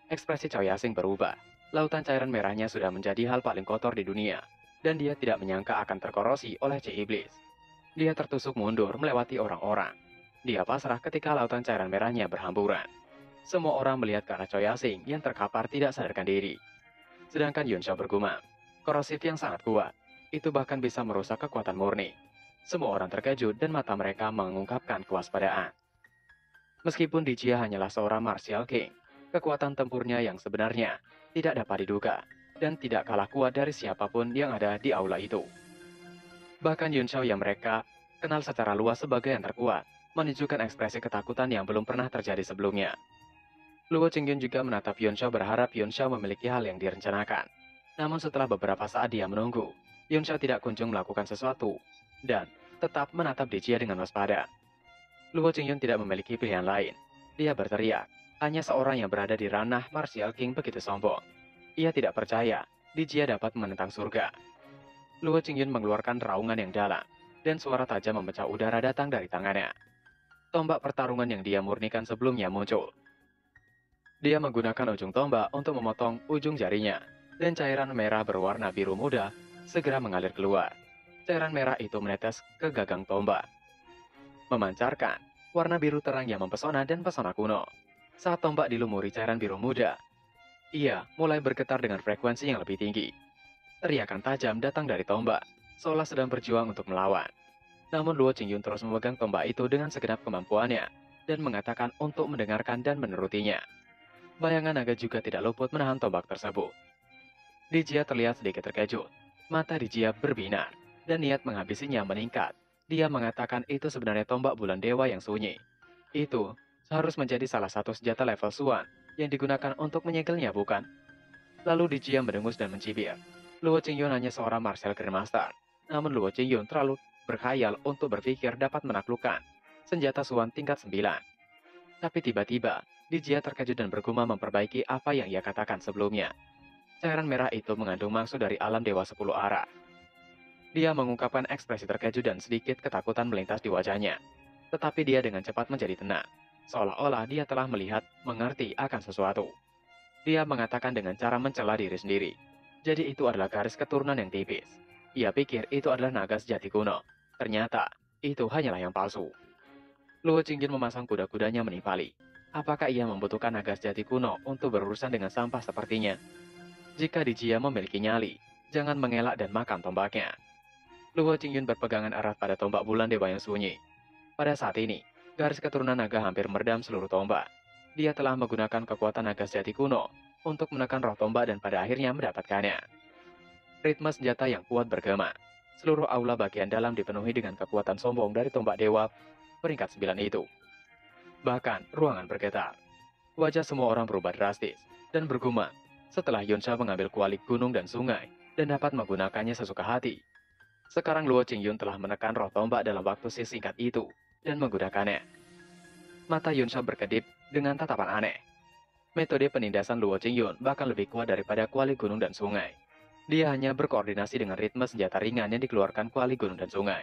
Ekspresi Chao Yasing berubah. Lautan cairan merahnya sudah menjadi hal paling kotor di dunia, dan dia tidak menyangka akan terkorosi oleh Chi Iblis. Dia tertusuk mundur melewati orang-orang. Dia pasrah ketika lautan cairan merahnya berhamburan. Semua orang melihat ke arah Chao Yasing yang terkapar tidak sadarkan diri. Sedangkan Yun Xiao bergumam, korosif yang sangat kuat, itu bahkan bisa merusak kekuatan murni. Semua orang terkejut dan mata mereka mengungkapkan kewaspadaan. Meskipun Dijia hanyalah seorang martial king, kekuatan tempurnya yang sebenarnya tidak dapat diduga dan tidak kalah kuat dari siapapun yang ada di aula itu. Bahkan Yun Xiao yang mereka kenal secara luas sebagai yang terkuat, menunjukkan ekspresi ketakutan yang belum pernah terjadi sebelumnya. Luo Qingyun juga menatap Yun Xiao berharap Yun Xiao memiliki hal yang direncanakan. Namun setelah beberapa saat dia menunggu, Yun Xiao tidak kunjung melakukan sesuatu, dan tetap menatap Dijia dengan waspada. Luo Qingyun tidak memiliki pilihan lain. Dia berteriak, hanya seorang yang berada di ranah Martial King begitu sombong. Ia tidak percaya Dijia dapat menentang surga. Luo Qingyun mengeluarkan raungan yang dalam, dan suara tajam memecah udara datang dari tangannya. Tombak pertarungan yang dia murnikan sebelumnya muncul. Dia menggunakan ujung tombak untuk memotong ujung jarinya, dan cairan merah berwarna biru muda segera mengalir keluar. Cairan merah itu menetes ke gagang tombak, memancarkan warna biru terang yang mempesona dan pesona kuno. Saat tombak dilumuri cairan biru muda, ia mulai bergetar dengan frekuensi yang lebih tinggi. Teriakan tajam datang dari tombak, seolah sedang berjuang untuk melawan. Namun Luo Qingyun terus memegang tombak itu dengan segenap kemampuannya, dan mengatakan untuk mendengarkan dan menurutinya. Bayangan naga juga tidak luput menahan tombak tersebut. Dijia terlihat sedikit terkejut. Mata Dijia berbinar, dan niat menghabisinya meningkat. Dia mengatakan itu sebenarnya tombak bulan dewa yang sunyi. Itu harus menjadi salah satu senjata level Suan yang digunakan untuk menyegelnya, bukan? Lalu Dijia mendengus dan mencibir. Luo Qingyun hanya seorang martial grandmaster. Namun Luo Qingyun terlalu berkhayal untuk berpikir dapat menaklukkan senjata Suan tingkat 9. Tapi tiba-tiba, Dijia terkejut dan bergumam memperbaiki apa yang ia katakan sebelumnya. Cairan merah itu mengandung maksud dari alam dewa 10 arah. Dia mengungkapkan ekspresi terkejut dan sedikit ketakutan melintas di wajahnya. Tetapi dia dengan cepat menjadi tenang, seolah-olah dia telah melihat, mengerti akan sesuatu. Dia mengatakan dengan cara mencela diri sendiri. Jadi itu adalah garis keturunan yang tipis. Ia pikir itu adalah naga sejati kuno. Ternyata, itu hanyalah yang palsu. Luo Qingyun memasang kuda-kudanya menimpali. Apakah ia membutuhkan naga sejati kuno untuk berurusan dengan sampah sepertinya? Jika Dijia memiliki nyali, jangan mengelak dan makan tombaknya. Luo Qingyun berpegangan erat pada tombak bulan dewa yang sunyi. Pada saat ini, garis keturunan naga hampir meredam seluruh tombak. Dia telah menggunakan kekuatan naga sejati kuno untuk menekan roh tombak dan pada akhirnya mendapatkannya. Ritme senjata yang kuat bergema. Seluruh aula bagian dalam dipenuhi dengan kekuatan sombong dari tombak dewa peringkat 9 itu. Bahkan, ruangan bergetar. Wajah semua orang berubah drastis dan bergumam setelah Yun Xiao mengambil kuali gunung dan sungai dan dapat menggunakannya sesuka hati. Sekarang Luo Qingyun telah menekan roh tombak dalam waktu singkat itu dan menggunakannya. Mata Yun Xiao berkedip dengan tatapan aneh. Metode penindasan Luo Qingyun bahkan lebih kuat daripada kuali gunung dan sungai. Dia hanya berkoordinasi dengan ritme senjata ringan yang dikeluarkan kuali gunung dan sungai,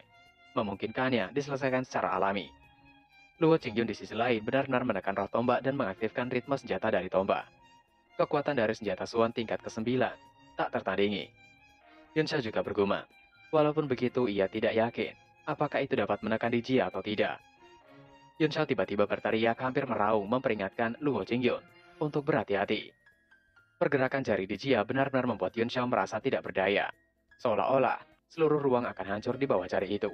memungkinkannya diselesaikan secara alami. Luo Qingyun di sisi lain benar-benar menekan roh tombak dan mengaktifkan ritme senjata dari tombak. Kekuatan dari senjata Suan tingkat ke-9 tak tertandingi. Yun Xiao juga bergumam. Walaupun begitu, ia tidak yakin apakah itu dapat menekan Dijia atau tidak. Yun Xiao tiba-tiba berteriak hampir meraung memperingatkan Luo Qingyun untuk berhati-hati. Pergerakan jari Dijia benar-benar membuat Yun Xiao merasa tidak berdaya. Seolah-olah seluruh ruang akan hancur di bawah jari itu.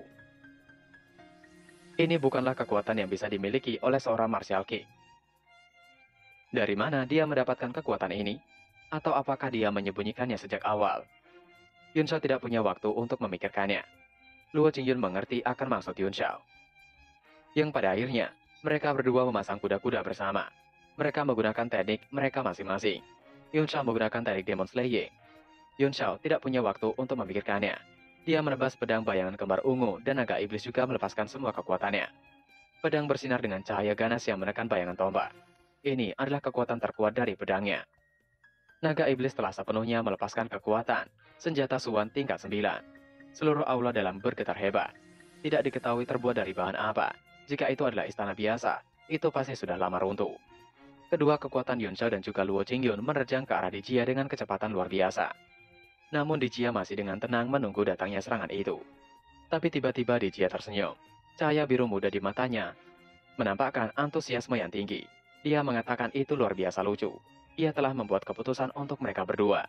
Ini bukanlah kekuatan yang bisa dimiliki oleh seorang martial king. Dari mana dia mendapatkan kekuatan ini? Atau apakah dia menyembunyikannya sejak awal? Yun Xiao tidak punya waktu untuk memikirkannya. Luo Qingyun mengerti akan maksud Yun Xiao. Yang pada akhirnya, mereka berdua memasang kuda-kuda bersama. Mereka menggunakan teknik mereka masing-masing. Yun Xiao menggunakan teknik Demon Slaying. Yun Xiao tidak punya waktu untuk memikirkannya. Dia menebas pedang bayangan kembar ungu dan naga iblis juga melepaskan semua kekuatannya. Pedang bersinar dengan cahaya ganas yang menekan bayangan tombak. Ini adalah kekuatan terkuat dari pedangnya. Naga iblis telah sepenuhnya melepaskan kekuatan senjata Suan tingkat 9. Seluruh aula dalam bergetar hebat. Tidak diketahui terbuat dari bahan apa. Jika itu adalah istana biasa, itu pasti sudah lama runtuh. Kedua kekuatan Yun Xiao dan juga Luo Qingyun menerjang ke arah Dijia dengan kecepatan luar biasa. Namun Dijia masih dengan tenang menunggu datangnya serangan itu. Tapi tiba-tiba Dijia tersenyum. Cahaya biru muda di matanya menampakkan antusiasme yang tinggi. Dia mengatakan itu luar biasa lucu. Ia telah membuat keputusan untuk mereka berdua.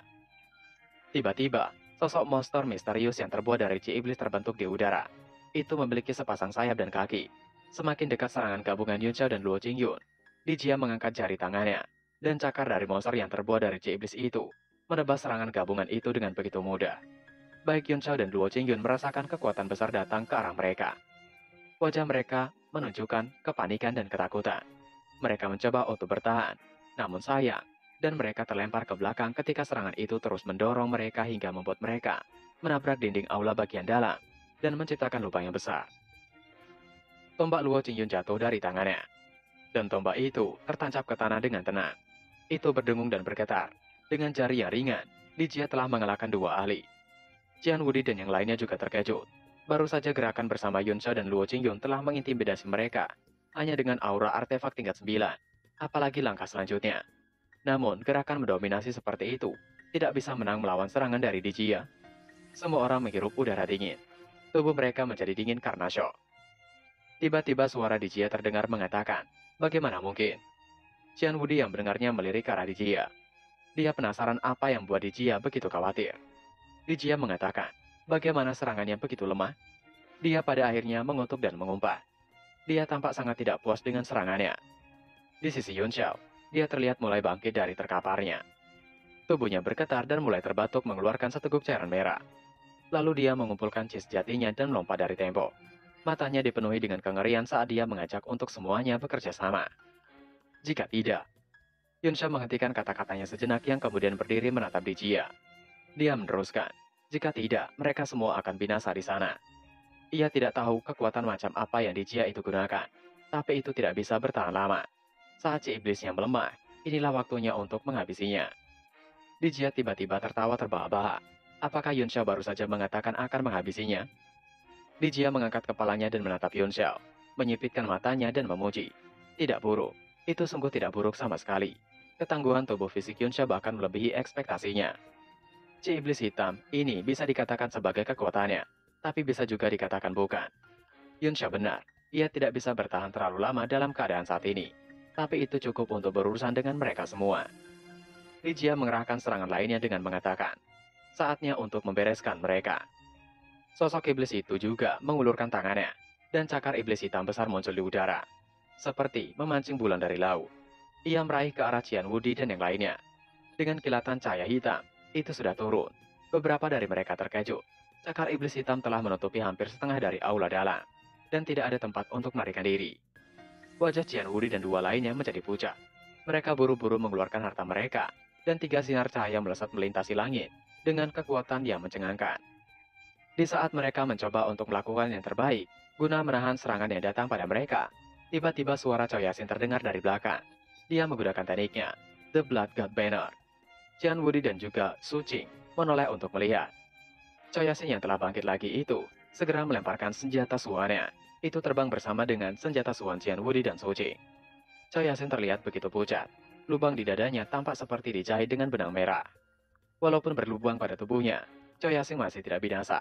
Tiba-tiba, sosok monster misterius yang terbuat dari Chi Iblis terbentuk di udara. Itu memiliki sepasang sayap dan kaki. Semakin dekat serangan gabungan Yun Xiao dan Luo Qingyun, Dijia mengangkat jari tangannya, dan cakar dari monster yang terbuat dari Chi Iblis itu menebas serangan gabungan itu dengan begitu mudah. Baik Yun Xiao dan Luo Qingyun merasakan kekuatan besar datang ke arah mereka. Wajah mereka menunjukkan kepanikan dan ketakutan. Mereka mencoba untuk bertahan, namun sayang, dan mereka terlempar ke belakang ketika serangan itu terus mendorong mereka hingga membuat mereka menabrak dinding aula bagian dalam dan menciptakan lubang yang besar. Tombak Luo Qingyun jatuh dari tangannya, dan tombak itu tertancap ke tanah dengan tenang. Itu berdengung dan bergetar. Dengan jari yang ringan, Dijia telah mengalahkan dua ahli. Qian Wudi dan yang lainnya juga terkejut. Baru saja gerakan bersama Yun Xiao dan Luo Qingyun telah mengintimidasi mereka, hanya dengan aura artefak tingkat 9, apalagi langkah selanjutnya. Namun, gerakan mendominasi seperti itu tidak bisa menang melawan serangan dari Dijia. Semua orang menghirup udara dingin. Tubuh mereka menjadi dingin karena syok. Tiba-tiba suara Dijia terdengar mengatakan, "Bagaimana mungkin?" Qian Wudi yang mendengarnya melirik ke arah Dijia. Dia penasaran apa yang membuat Dijia begitu khawatir. Dijia mengatakan, bagaimana serangannya begitu lemah? Dia pada akhirnya mengutuk dan mengumpat. Dia tampak sangat tidak puas dengan serangannya. Di sisi Yun Xiao, dia terlihat mulai bangkit dari terkaparnya. Tubuhnya bergetar dan mulai terbatuk mengeluarkan seteguk cairan merah. Lalu dia mengumpulkan cis jatinya dan melompat dari tembok. Matanya dipenuhi dengan kengerian saat dia mengajak untuk semuanya bekerja sama. Jika tidak, Yun Xiao menghentikan kata-katanya sejenak yang kemudian berdiri menatap Dijia. Dia meneruskan, jika tidak, mereka semua akan binasa di sana. Ia tidak tahu kekuatan macam apa yang Dijia itu gunakan, tapi itu tidak bisa bertahan lama. Saat si iblisnya melemah, inilah waktunya untuk menghabisinya. Dijia tiba-tiba tertawa terbahak-bahak. Apakah Yun Xiao baru saja mengatakan akan menghabisinya? Dijia mengangkat kepalanya dan menatap Yun Xiao, menyipitkan matanya dan memuji. Tidak buruk, itu sungguh tidak buruk sama sekali. Ketangguhan tubuh fisik Yun Xiao bahkan melebihi ekspektasinya. Chi Iblis Hitam ini bisa dikatakan sebagai kekuatannya, tapi bisa juga dikatakan bukan. Yun Xiao benar, ia tidak bisa bertahan terlalu lama dalam keadaan saat ini, tapi itu cukup untuk berurusan dengan mereka semua. Dijia mengerahkan serangan lainnya dengan mengatakan, saatnya untuk membereskan mereka. Sosok iblis itu juga mengulurkan tangannya, dan cakar iblis hitam besar muncul di udara, seperti memancing bulan dari laut. Ia meraih ke arah Qian Wudi dan yang lainnya. Dengan kilatan cahaya hitam, itu sudah turun. Beberapa dari mereka terkejut. Cakar iblis hitam telah menutupi hampir setengah dari aula dalam, dan tidak ada tempat untuk melarikan diri. Wajah Qian Wudi dan dua lainnya menjadi pucat. Mereka buru-buru mengeluarkan harta mereka, dan 3 sinar cahaya melesat melintasi langit dengan kekuatan yang mencengangkan. Di saat mereka mencoba untuk melakukan yang terbaik, guna menahan serangan yang datang pada mereka, tiba-tiba suara Chao Yasin terdengar dari belakang. Dia menggunakan tekniknya, The Blood God Banner. Qian Wudi dan juga Su Qing menoleh untuk melihat. Chao Yasin yang telah bangkit lagi itu segera melemparkan senjata suannya. Itu terbang bersama dengan senjata suan Qian Wudi dan Su Qing. Chao Yasin terlihat begitu pucat. Lubang di dadanya tampak seperti dijahit dengan benang merah. Walaupun berlubang pada tubuhnya, Chao Yasin masih tidak binasa.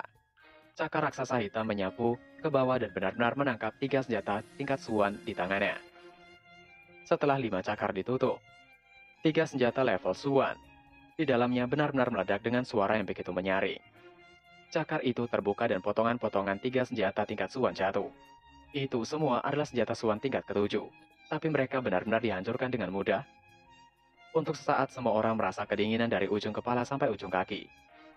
Cakar raksasa hitam menyapu ke bawah dan benar-benar menangkap 3 senjata tingkat suan di tangannya. Setelah 5 cakar ditutup, 3 senjata level suan di dalamnya benar-benar meledak dengan suara yang begitu menyaring. Cakar itu terbuka dan potongan-potongan 3 senjata tingkat suan jatuh. Itu semua adalah senjata suan tingkat ke-7, tapi mereka benar-benar dihancurkan dengan mudah. Untuk sesaat semua orang merasa kedinginan dari ujung kepala sampai ujung kaki.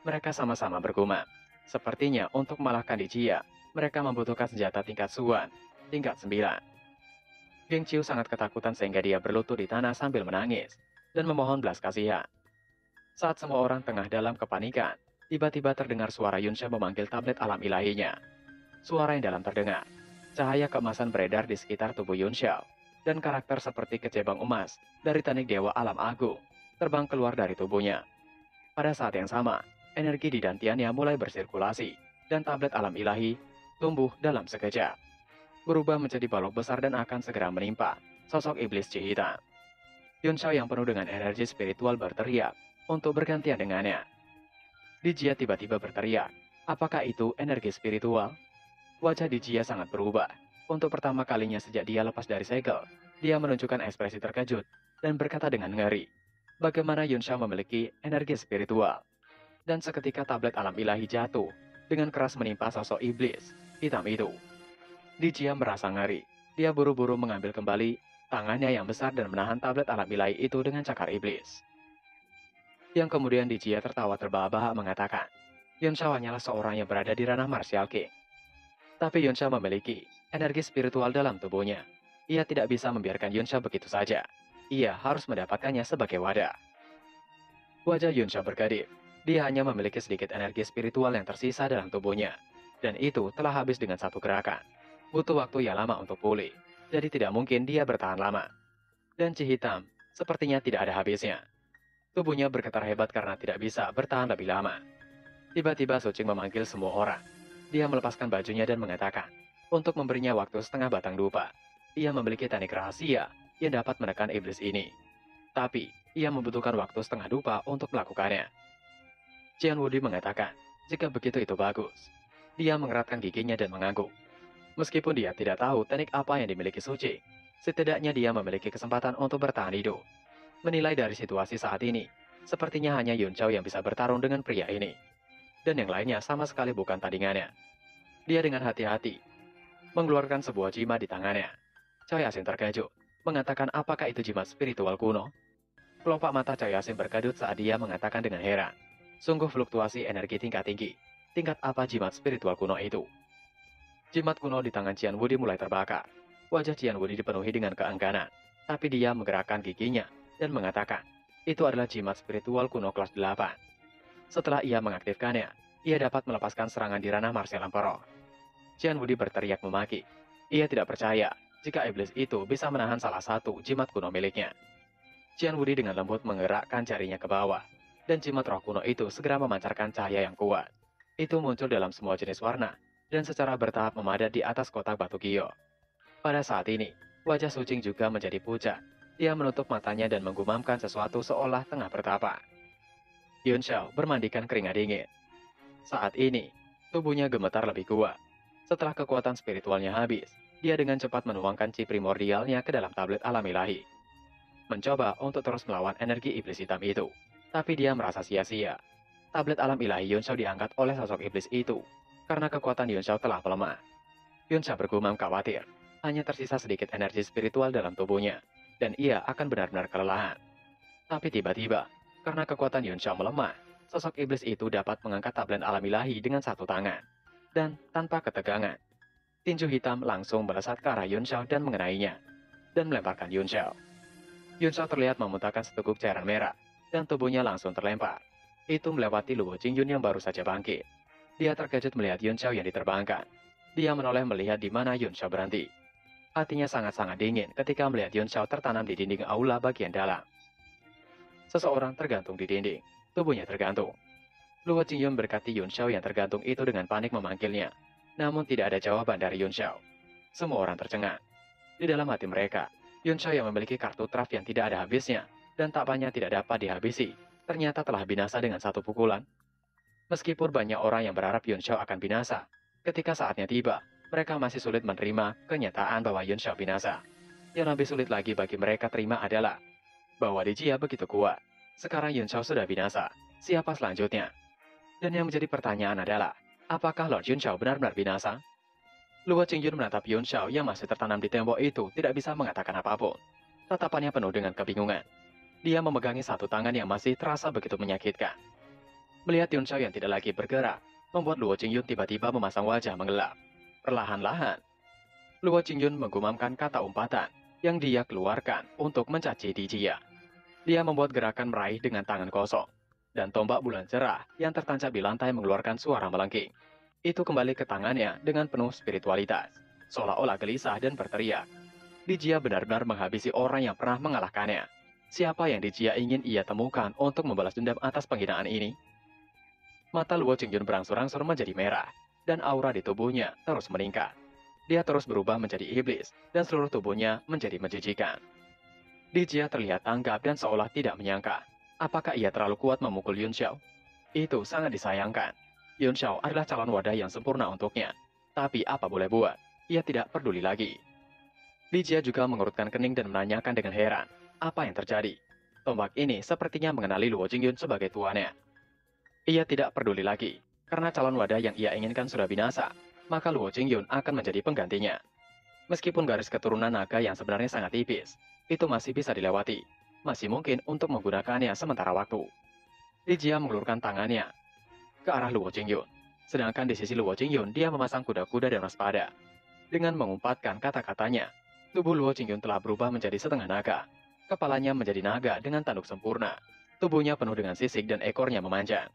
Mereka sama-sama bergumam. Sepertinya untuk mengalahkan Dijia, mereka membutuhkan senjata tingkat suan, tingkat 9. Geng Chiu sangat ketakutan sehingga dia berlutut di tanah sambil menangis dan memohon belas kasihan. Saat semua orang tengah dalam kepanikan, tiba-tiba terdengar suara Yun Xiao memanggil tablet alam ilahinya. Suara yang dalam terdengar. Cahaya keemasan beredar di sekitar tubuh Yun Xiao, dan karakter seperti kecebang emas dari teknik dewa alam agung terbang keluar dari tubuhnya. Pada saat yang sama, energi di dantiannya mulai bersirkulasi, dan tablet alam ilahi tumbuh dalam sekejap, berubah menjadi balok besar dan akan segera menimpa sosok iblis Chi Hitam. Yun Xiao yang penuh dengan energi spiritual berteriak untuk bergantian dengannya. Dijia tiba-tiba berteriak, apakah itu energi spiritual? Wajah Dijia sangat berubah. Untuk pertama kalinya sejak dia lepas dari segel, dia menunjukkan ekspresi terkejut dan berkata dengan ngeri, bagaimana Yun Xiao memiliki energi spiritual? Dan seketika tablet alam ilahi jatuh dengan keras menimpa sosok iblis hitam itu. Dijia merasa ngeri. Dia buru-buru mengambil kembali tangannya yang besar dan menahan tablet alam ilahi itu dengan cakar iblis. Yang kemudian Dijia tertawa terbahak-bahak mengatakan, Yun Xiao hanyalah seorang yang berada di ranah Martial King. Tapi Yun Xiao memiliki energi spiritual dalam tubuhnya. Ia tidak bisa membiarkan Yun Xiao begitu saja. Ia harus mendapatkannya sebagai wadah. Wajah Yun Xiao berkedip. Dia hanya memiliki sedikit energi spiritual yang tersisa dalam tubuhnya. Dan itu telah habis dengan satu gerakan. Butuh waktu yang lama untuk pulih. Jadi tidak mungkin dia bertahan lama. Dan Chi Hitam sepertinya tidak ada habisnya. Tubuhnya bergetar hebat karena tidak bisa bertahan lebih lama. Tiba-tiba Su Qing memanggil semua orang. Dia melepaskan bajunya dan mengatakan, untuk memberinya waktu setengah batang dupa. Ia memiliki teknik rahasia yang dapat menekan iblis ini. Tapi, ia membutuhkan waktu setengah dupa untuk melakukannya. Qian Wudi mengatakan, jika begitu itu bagus. Dia mengeratkan giginya dan mengangguk. Meskipun dia tidak tahu teknik apa yang dimiliki Su Qing, setidaknya dia memiliki kesempatan untuk bertahan hidup. Menilai dari situasi saat ini, sepertinya hanya Yun Xiao yang bisa bertarung dengan pria ini. Dan yang lainnya sama sekali bukan tandingannya. Dia dengan hati-hati mengeluarkan sebuah jimat di tangannya. Cao Yasin terkejut, mengatakan apakah itu jimat spiritual kuno? Kelopak mata Cao Yasin berkedut saat dia mengatakan dengan heran. Sungguh fluktuasi energi tingkat tinggi. Tingkat apa jimat spiritual kuno itu? Jimat kuno di tangan Qian Wudi mulai terbakar. Wajah Qian Wudi dipenuhi dengan keengganan. Tapi dia menggerakkan giginya dan mengatakan, itu adalah jimat spiritual kuno kelas 8. Setelah ia mengaktifkannya, ia dapat melepaskan serangan di ranah Martial Emperor. Qian Wudi berteriak memaki. Ia tidak percaya jika iblis itu bisa menahan salah satu jimat kuno miliknya. Qian Wudi dengan lembut menggerakkan jarinya ke bawah, dan jimat roh kuno itu segera memancarkan cahaya yang kuat. Itu muncul dalam semua jenis warna, dan secara bertahap memadat di atas kotak batu gio. Pada saat ini, wajah Su Qing juga menjadi pucat. Dia menutup matanya dan menggumamkan sesuatu seolah tengah bertapa. Yun Xiao bermandikan keringat dingin. Saat ini, tubuhnya gemetar lebih kuat. Setelah kekuatan spiritualnya habis, dia dengan cepat menuangkan chi primordialnya ke dalam tablet alam ilahi. Mencoba untuk terus melawan energi iblis hitam itu. Tapi dia merasa sia-sia. Tablet alam ilahi Yun Xiao diangkat oleh sosok iblis itu, karena kekuatan Yun Xiao telah melemah. Yun Xiao bergumam khawatir, hanya tersisa sedikit energi spiritual dalam tubuhnya, dan ia akan benar-benar kelelahan. Tapi tiba-tiba, karena kekuatan Yun Xiao melemah, sosok iblis itu dapat mengangkat tablet alam ilahi dengan satu tangan. Dan tanpa ketegangan, tinju hitam langsung melesat ke arah Yun Xiao dan mengenainya, dan melemparkan Yun Xiao. Yun Xiao terlihat memuntahkan seteguk cairan merah, dan tubuhnya langsung terlempar. Itu melewati Luo Qingyun yang baru saja bangkit. Dia terkejut melihat Yun Xiao yang diterbangkan. Dia menoleh melihat di mana Yun Xiao berhenti. Hatinya sangat-sangat dingin ketika melihat Yun Xiao tertanam di dinding aula bagian dalam. Seseorang tergantung di dinding, tubuhnya tergantung. Luo Qingyun berkati Yun Xiao yang tergantung itu dengan panik memanggilnya. Namun tidak ada jawaban dari Yun Xiao. Semua orang tercengang. Di dalam hati mereka, Yun Xiao yang memiliki kartu traf yang tidak ada habisnya, dan tampaknya tidak dapat dihabisi, ternyata telah binasa dengan satu pukulan. Meskipun banyak orang yang berharap Yun Xiao akan binasa, ketika saatnya tiba, mereka masih sulit menerima kenyataan bahwa Yun Xiao binasa. Yang lebih sulit lagi bagi mereka terima adalah bahwa Dijia begitu kuat. Sekarang Yun Xiao sudah binasa. Siapa selanjutnya? Dan yang menjadi pertanyaan adalah, apakah Lord Yun Xiao benar-benar binasa? Luo Qingyun menatap Yun Xiao yang masih tertanam di tembok itu tidak bisa mengatakan apapun. Tatapannya penuh dengan kebingungan. Dia memegangi satu tangan yang masih terasa begitu menyakitkan. Melihat Yun Xiao yang tidak lagi bergerak, membuat Luo Qingyun tiba-tiba memasang wajah menggelap. Perlahan-lahan, Luo Qingyun menggumamkan kata umpatan yang dia keluarkan untuk mencaci Dijia. Dia membuat gerakan meraih dengan tangan kosong, dan tombak bulan cerah yang tertancap di lantai mengeluarkan suara melengking. Itu kembali ke tangannya dengan penuh spiritualitas, seolah-olah gelisah dan berteriak. Dijia benar-benar menghabisi orang yang pernah mengalahkannya. Siapa yang Dijia ingin ia temukan untuk membalas dendam atas penghinaan ini? Mata Luo Qingyun berangsur-angsur menjadi merah, dan aura di tubuhnya terus meningkat. Dia terus berubah menjadi iblis, dan seluruh tubuhnya menjadi menjijikan. Dijia terlihat tanggap dan seolah tidak menyangka. Apakah ia terlalu kuat memukul Yun Xiao? Itu sangat disayangkan. Yun Xiao adalah calon wadah yang sempurna untuknya. Tapi apa boleh buat, ia tidak peduli lagi. Dijia juga mengurutkan kening dan menanyakan dengan heran, apa yang terjadi? Tombak ini sepertinya mengenali Luo Jingyun sebagai tuannya. Ia tidak peduli lagi, karena calon wadah yang ia inginkan sudah binasa, maka Luo Jingyun akan menjadi penggantinya. Meskipun garis keturunan naga yang sebenarnya sangat tipis, itu masih bisa dilewati. Masih mungkin untuk menggunakannya sementara waktu. Dijia mengulurkan tangannya ke arah Luo Jingyun. Sedangkan di sisi Luo Jingyun, dia memasang kuda-kuda dan waspada. Dengan mengumpatkan kata-katanya, tubuh Luo Jingyun telah berubah menjadi setengah naga. Kepalanya menjadi naga dengan tanduk sempurna. Tubuhnya penuh dengan sisik dan ekornya memanjang.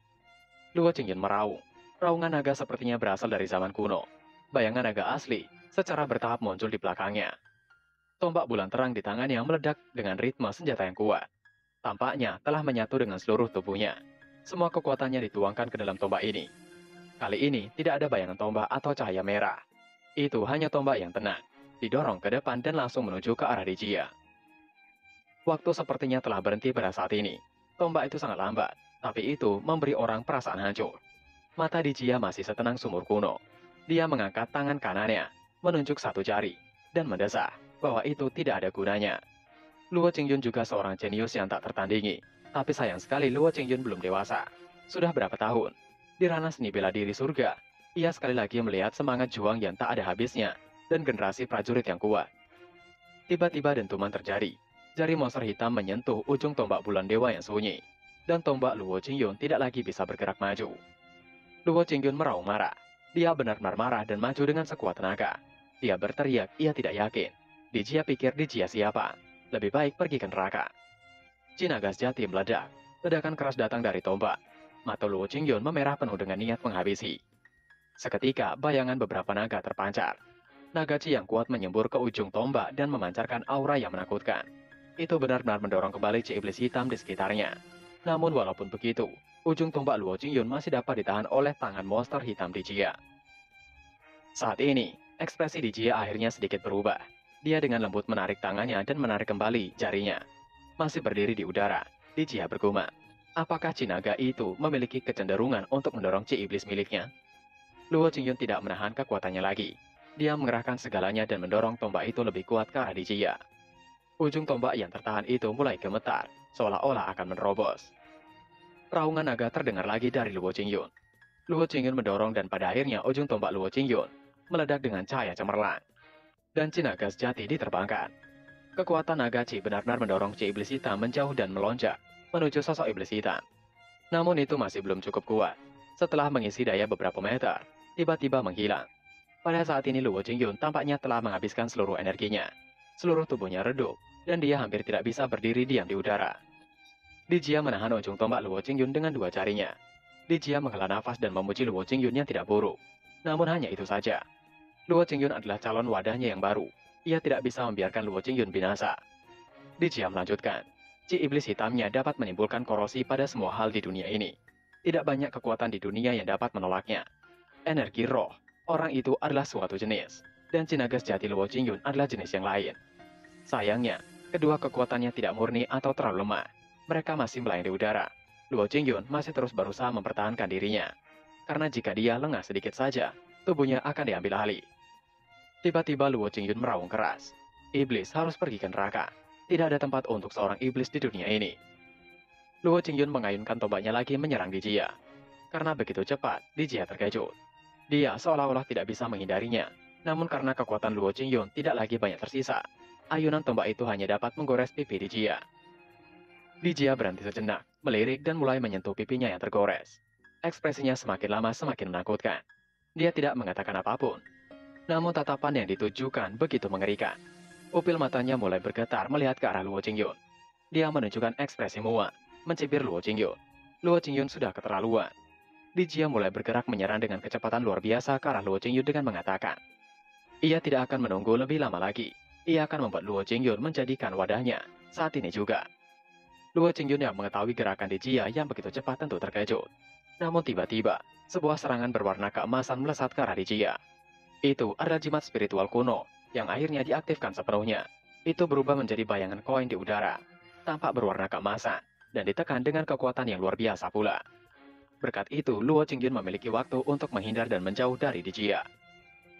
Luo Jingyun meraung. Raungan naga sepertinya berasal dari zaman kuno. Bayangan naga asli secara bertahap muncul di belakangnya. Tombak bulan terang di tangannya meledak dengan ritme senjata yang kuat. Tampaknya telah menyatu dengan seluruh tubuhnya. Semua kekuatannya dituangkan ke dalam tombak ini. Kali ini tidak ada bayangan tombak atau cahaya merah. Itu hanya tombak yang tenang, didorong ke depan dan langsung menuju ke arah Dijia. Waktu sepertinya telah berhenti pada saat ini. Tombak itu sangat lambat, tapi itu memberi orang perasaan hancur. Mata Dijia masih setenang sumur kuno. Dia mengangkat tangan kanannya, menunjuk satu jari, dan mendesah bahwa itu tidak ada gunanya. Luo Jingyun juga seorang jenius yang tak tertandingi, tapi sayang sekali Luo Jingyun belum dewasa. Sudah berapa tahun? Di ranah seni bela diri surga, ia sekali lagi melihat semangat juang yang tak ada habisnya, dan generasi prajurit yang kuat. Tiba-tiba dentuman terjadi. Jari monster hitam menyentuh ujung tombak bulan dewa yang sunyi, dan tombak Luo Jingyun tidak lagi bisa bergerak maju. Luo Jingyun meraung marah. Dia benar-benar marah dan maju dengan sekuat tenaga. Dia berteriak, ia tidak yakin. Dijia pikir Dijia siapa? Lebih baik pergi ke neraka. Jinaga sejati meledak. Ledakan keras datang dari tombak. Mata Luo Jingyun memerah penuh dengan niat menghabisi. Seketika, bayangan beberapa naga terpancar. Naga Chi yang kuat menyembur ke ujung tombak dan memancarkan aura yang menakutkan. Itu benar-benar mendorong kembali Chi iblis hitam di sekitarnya. Namun walaupun begitu, ujung tombak Luo Jingyun masih dapat ditahan oleh tangan monster hitam Dijia. Saat ini, ekspresi Dijia akhirnya sedikit berubah. Dia dengan lembut menarik tangannya dan menarik kembali jarinya. Masih berdiri di udara, Dijia bergumam. Apakah Chi naga itu memiliki kecenderungan untuk mendorong Chi iblis miliknya? Luo Jingyun tidak menahan kekuatannya lagi. Dia mengerahkan segalanya dan mendorong tombak itu lebih kuat ke arah Dijia. Ujung tombak yang tertahan itu mulai gemetar, seolah-olah akan menerobos. Raungan naga terdengar lagi dari Luo Jingyun. Luo Jingyun mendorong dan pada akhirnya ujung tombak Luo Jingyun meledak dengan cahaya cemerlang. Dan Chi naga sejati diterbangkan. Kekuatan naga Chi benar-benar mendorong Chi iblis hitam menjauh dan melonjak menuju sosok iblis hitam. Namun itu masih belum cukup kuat. Setelah mengisi daya beberapa meter, tiba-tiba menghilang. Pada saat ini Luo Jingyun tampaknya telah menghabiskan seluruh energinya. Seluruh tubuhnya redup, dan dia hampir tidak bisa berdiri diam di udara. Dijia menahan ujung tombak Luo Jingyun dengan dua jarinya. Dijia menghela nafas dan memuji Luo Jingyun yang tidak buruk. Namun hanya itu saja. Luo Jingyun adalah calon wadahnya yang baru. Ia tidak bisa membiarkan Luo Jingyun binasa. Dijia melanjutkan. Chi iblis hitamnya dapat menimbulkan korosi pada semua hal di dunia ini. Tidak banyak kekuatan di dunia yang dapat menolaknya. Energi roh, orang itu adalah suatu jenis. Dan Chi naga sejati Luo Jingyun adalah jenis yang lain. Sayangnya, kedua kekuatannya tidak murni atau terlalu lemah. Mereka masih melayang di udara. Luo Jingyun masih terus berusaha mempertahankan dirinya. Karena jika dia lengah sedikit saja, tubuhnya akan diambil alih. Tiba-tiba Luo Jingyun meraung keras. Iblis harus pergi ke neraka. Tidak ada tempat untuk seorang iblis di dunia ini. Luo Jingyun mengayunkan tombaknya lagi menyerang Dijia. Karena begitu cepat, Dijia terkejut. Dia seolah-olah tidak bisa menghindarinya. Namun karena kekuatan Luo Jingyun tidak lagi banyak tersisa, ayunan tombak itu hanya dapat menggores pipi Dijia. Dijia berhenti sejenak, melirik dan mulai menyentuh pipinya yang tergores. Ekspresinya semakin lama semakin menakutkan. Dia tidak mengatakan apapun. Namun tatapan yang ditujukan begitu mengerikan. Pupil matanya mulai bergetar melihat ke arah Luo Jingyun. Dia menunjukkan ekspresi muak, mencibir Luo Jingyun. Luo Jingyun sudah keterlaluan. Dijia mulai bergerak menyerang dengan kecepatan luar biasa ke arah Luo Jingyun dengan mengatakan, ia tidak akan menunggu lebih lama lagi. Ia akan membuat Luo Jingyun menjadikan wadahnya saat ini juga. Luo Jingyun yang mengetahui gerakan Dijia yang begitu cepat tentu terkejut. Namun tiba-tiba, sebuah serangan berwarna keemasan melesat ke arah Dijia. Itu adalah jimat spiritual kuno yang akhirnya diaktifkan sepenuhnya. Itu berubah menjadi bayangan koin di udara, tampak berwarna keemasan, dan ditekan dengan kekuatan yang luar biasa pula. Berkat itu, Luo Qingyun memiliki waktu untuk menghindar dan menjauh dari Dijia.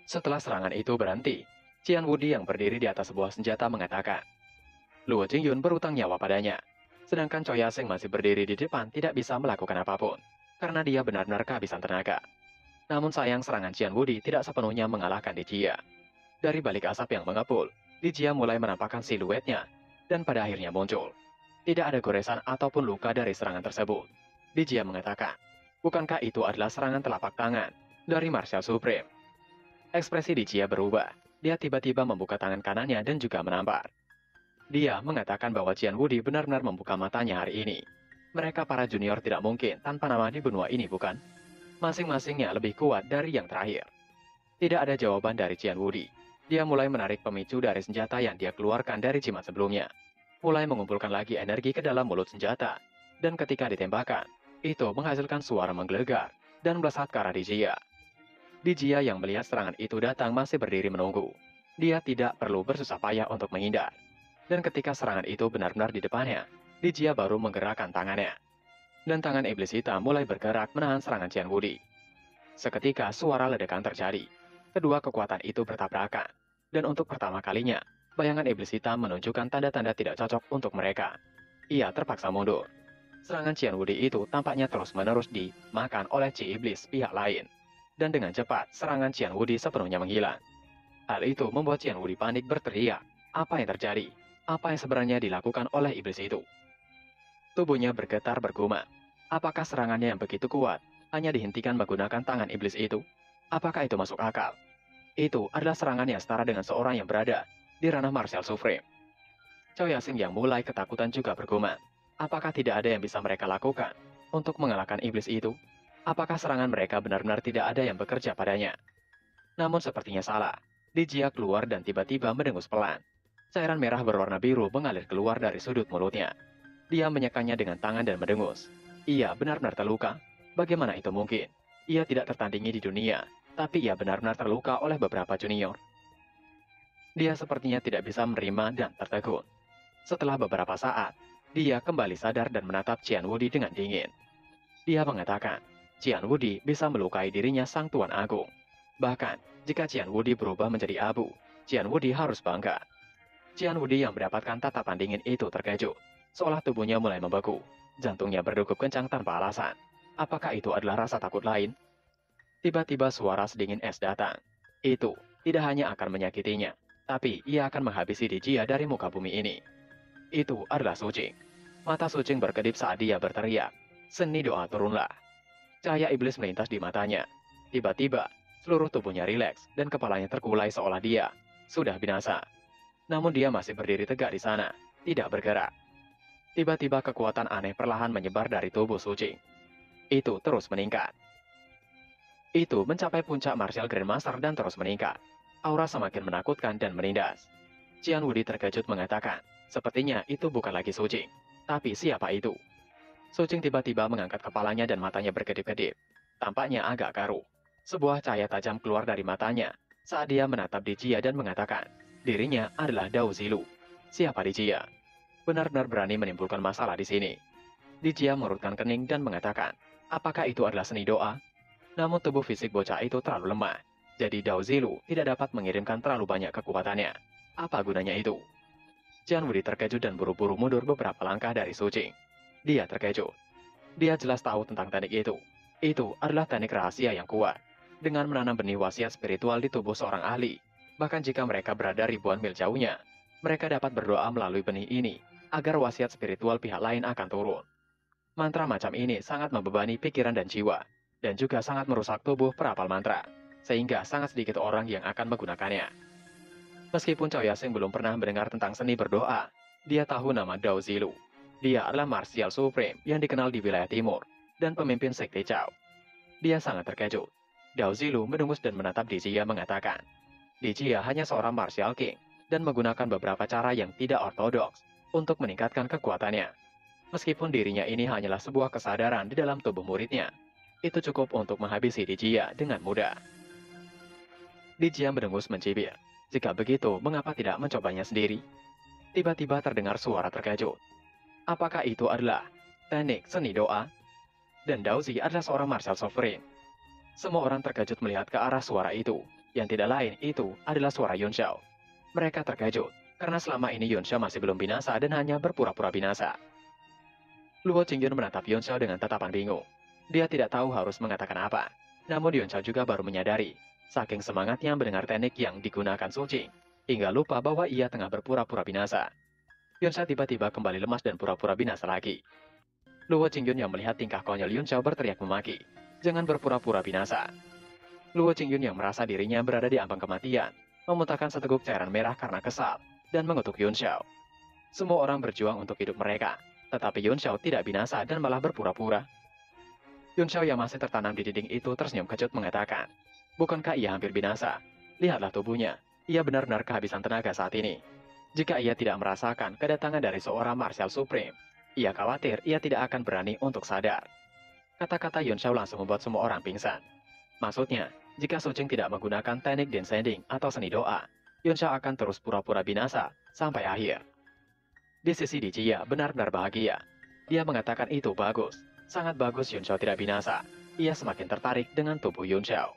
Setelah serangan itu berhenti, Qian Wudi yang berdiri di atas sebuah senjata mengatakan, Luo Qingyun berutang nyawa padanya. Sedangkan Choi Yaseng masih berdiri di depan tidak bisa melakukan apapun, karena dia benar-benar kehabisan tenaga. Namun sayang serangan Qian Wudi tidak sepenuhnya mengalahkan Dijia. Dari balik asap yang mengepul, Dijia mulai menampakkan siluetnya, dan pada akhirnya muncul. Tidak ada goresan ataupun luka dari serangan tersebut. Dijia mengatakan, bukankah itu adalah serangan telapak tangan dari Martial Supreme? Ekspresi Dijia berubah. Dia tiba-tiba membuka tangan kanannya dan juga menampar. Dia mengatakan bahwa Qian Wudi benar-benar membuka matanya hari ini. Mereka para junior tidak mungkin tanpa nama di benua ini, bukan? Masing-masingnya lebih kuat dari yang terakhir. Tidak ada jawaban dari Qian Wudi. Dia mulai menarik pemicu dari senjata yang dia keluarkan dari jimat sebelumnya. Mulai mengumpulkan lagi energi ke dalam mulut senjata. Dan ketika ditembakkan, itu menghasilkan suara menggelegar dan melesat ke arah Dijia. Dijia yang melihat serangan itu datang masih berdiri menunggu. Dia tidak perlu bersusah payah untuk menghindar. Dan ketika serangan itu benar-benar di depannya, Dijia baru menggerakkan tangannya. Dan tangan iblis hitam mulai bergerak menahan serangan Qian Wudi. Seketika suara ledakan terjadi. Kedua kekuatan itu bertabrakan. Dan untuk pertama kalinya, bayangan iblis hitam menunjukkan tanda-tanda tidak cocok untuk mereka. Ia terpaksa mundur. Serangan Qian Wudi itu tampaknya terus-menerus dimakan oleh Chi Iblis pihak lain. Dan dengan cepat, serangan Qian Wudi sepenuhnya menghilang. Hal itu membuat Qian Wudi panik berteriak, apa yang terjadi? Apa yang sebenarnya dilakukan oleh iblis itu? Tubuhnya bergetar bergumam. Apakah serangannya yang begitu kuat hanya dihentikan menggunakan tangan iblis itu? Apakah itu masuk akal? Itu adalah serangan yang setara dengan seorang yang berada di ranah Martial Supreme. Choi Yaseng yang mulai ketakutan juga bergumam. Apakah tidak ada yang bisa mereka lakukan untuk mengalahkan iblis itu? Apakah serangan mereka benar-benar tidak ada yang bekerja padanya? Namun sepertinya salah. Dijia keluar dan tiba-tiba mendengus pelan. Cairan merah berwarna biru mengalir keluar dari sudut mulutnya. Dia menyekannya dengan tangan dan mendengus. Ia benar-benar terluka. Bagaimana itu mungkin? Ia tidak tertandingi di dunia, tapi ia benar-benar terluka oleh beberapa junior. Dia sepertinya tidak bisa menerima dan tertegun. Setelah beberapa saat, dia kembali sadar dan menatap Qian Wudi dengan dingin. Dia mengatakan, Qian Wudi bisa melukai dirinya Sang Tuan Agung. Bahkan, jika Qian Wudi berubah menjadi abu, Qian Wudi harus bangga. Qian Wudi yang mendapatkan tatapan dingin itu terkejut, seolah tubuhnya mulai membeku. Jantungnya berdegup kencang tanpa alasan. Apakah itu adalah rasa takut lain? Tiba-tiba suara sedingin es datang. Itu tidak hanya akan menyakitinya, tapi ia akan menghabisi Dijia dari muka bumi ini. Itu adalah Su Jing. Mata Su Jing berkedip saat dia berteriak. Seni doa turunlah. Cahaya iblis melintas di matanya. Tiba-tiba, seluruh tubuhnya rileks dan kepalanya terkulai seolah dia sudah binasa. Namun dia masih berdiri tegak di sana, tidak bergerak. Tiba-tiba kekuatan aneh perlahan menyebar dari tubuh Su Jing. Itu terus meningkat. Itu mencapai puncak Martial Grandmaster dan terus meningkat. Aura semakin menakutkan dan menindas. Qian Wudi terkejut mengatakan, sepertinya itu bukan lagi Su Jing. Tapi siapa itu? Su Jing tiba-tiba mengangkat kepalanya dan matanya berkedip-kedip. Tampaknya agak karu. Sebuah cahaya tajam keluar dari matanya saat dia menatap Dijia dan mengatakan, dirinya adalah Dao Zilu. Siapa Dijia? Benar-benar berani menimbulkan masalah di sini. Dijia mengerutkan kening dan mengatakan, apakah itu adalah seni doa? Namun tubuh fisik bocah itu terlalu lemah. Jadi Dao Zilu tidak dapat mengirimkan terlalu banyak kekuatannya. Apa gunanya itu? Qian Wudi terkejut dan buru-buru mundur beberapa langkah dari Su Jing. Dia terkejut. Dia jelas tahu tentang teknik itu. Itu adalah teknik rahasia yang kuat. Dengan menanam benih wasiat spiritual di tubuh seorang ahli. Bahkan jika mereka berada ribuan mil jauhnya, mereka dapat berdoa melalui benih ini, agar wasiat spiritual pihak lain akan turun. Mantra macam ini sangat membebani pikiran dan jiwa, dan juga sangat merusak tubuh perapal mantra, sehingga sangat sedikit orang yang akan menggunakannya. Meskipun Choi Yaseng belum pernah mendengar tentang seni berdoa, dia tahu nama Dao Zilu. Dia adalah Martial Supreme yang dikenal di wilayah timur, dan pemimpin Sekte Chao. Dia sangat terkejut. Dao Zilu mendengus dan menatap Dijia mengatakan, Dijia hanya seorang Martial King, dan menggunakan beberapa cara yang tidak ortodoks untuk meningkatkan kekuatannya. Meskipun dirinya ini hanyalah sebuah kesadaran di dalam tubuh muridnya, itu cukup untuk menghabisi Dijia dengan mudah. Dijia mendengus mencibir. Jika begitu, mengapa tidak mencobanya sendiri? Tiba-tiba terdengar suara terkejut. Apakah itu adalah teknik seni doa? Dan Daozi adalah seorang martial sovereign. Semua orang terkejut melihat ke arah suara itu. Yang tidak lain itu adalah suara Yuan Shao. Mereka terkejut karena selama ini Yuan Shao masih belum binasa dan hanya berpura-pura binasa. Luo Qingyun menatap Yuan Shao dengan tatapan bingung. Dia tidak tahu harus mengatakan apa. Namun Yuan Shao juga baru menyadari, saking semangatnya mendengar teknik yang digunakan Su Qing, hingga lupa bahwa ia tengah berpura-pura binasa. Yuan Shao tiba-tiba kembali lemas dan pura-pura binasa lagi. Luo Qingyun yang melihat tingkah konyol Yuan Shao berteriak memaki, "Jangan berpura-pura binasa." Luo Qingyun yang merasa dirinya berada di ambang kematian, memuntahkan seteguk cairan merah karena kesal, dan mengutuk Yuan Shao. Semua orang berjuang untuk hidup mereka, tetapi Yuan Shao tidak binasa dan malah berpura-pura. Yuan Shao yang masih tertanam di dinding itu tersenyum kecut mengatakan, "Bukankah ia hampir binasa? Lihatlah tubuhnya, ia benar-benar kehabisan tenaga saat ini. Jika ia tidak merasakan kedatangan dari seorang martial supreme, ia khawatir ia tidak akan berani untuk sadar." Kata-kata Yuan Shao langsung membuat semua orang pingsan. Maksudnya, jika Su Qing tidak menggunakan teknik descending atau seni doa, Yuan Shao akan terus pura-pura binasa sampai akhir. Di sisi Di Jia benar-benar bahagia. Dia mengatakan itu bagus, sangat bagus Yuan Shao tidak binasa. Ia semakin tertarik dengan tubuh Yuan Shao.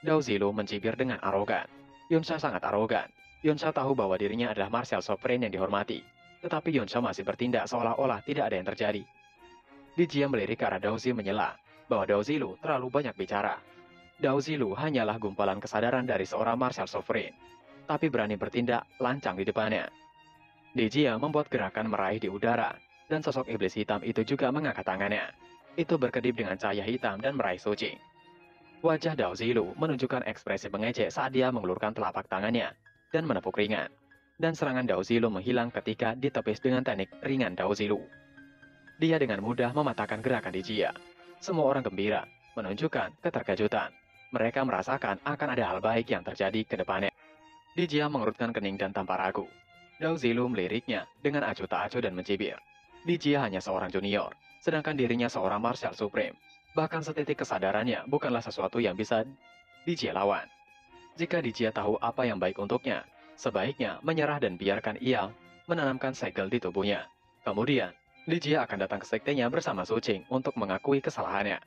Dao Zilu mencibir dengan arogan. Yuan Shao sangat arogan. Yuan Shao tahu bahwa dirinya adalah martial sovereign yang dihormati. Tetapi Yuan Shao masih bertindak seolah-olah tidak ada yang terjadi. Di Jia melirik ke arah Dao Zi menyela bahwa Dao Zilu terlalu banyak bicara. Dao Zilu hanyalah gumpalan kesadaran dari seorang martial sovereign, tapi berani bertindak lancang di depannya. Di Jia membuat gerakan meraih di udara, dan sosok iblis hitam itu juga mengangkat tangannya. Itu berkedip dengan cahaya hitam dan meraih Su Qing. Wajah Dao Zilu menunjukkan ekspresi mengejek saat dia mengelurkan telapak tangannya dan menepuk ringan. Dan serangan Dao Zilu menghilang ketika ditepis dengan teknik ringan Dao Zilu. Dia dengan mudah mematahkan gerakan Di Jia. Semua orang gembira, menunjukkan keterkejutan. Mereka merasakan akan ada hal baik yang terjadi ke depannya. Di Jia mengerutkan kening dan tanpa ragu. Dao Zilu meliriknya dengan acuh tak acuh dan mencibir. Di Jia hanya seorang junior, sedangkan dirinya seorang martial supreme. Bahkan setitik kesadarannya bukanlah sesuatu yang bisa Di Jia lawan. Jika Di Jia tahu apa yang baik untuknya, sebaiknya menyerah dan biarkan ia menanamkan segel di tubuhnya. Kemudian, Di Jia akan datang ke sektenya bersama Su Qing untuk mengakui kesalahannya.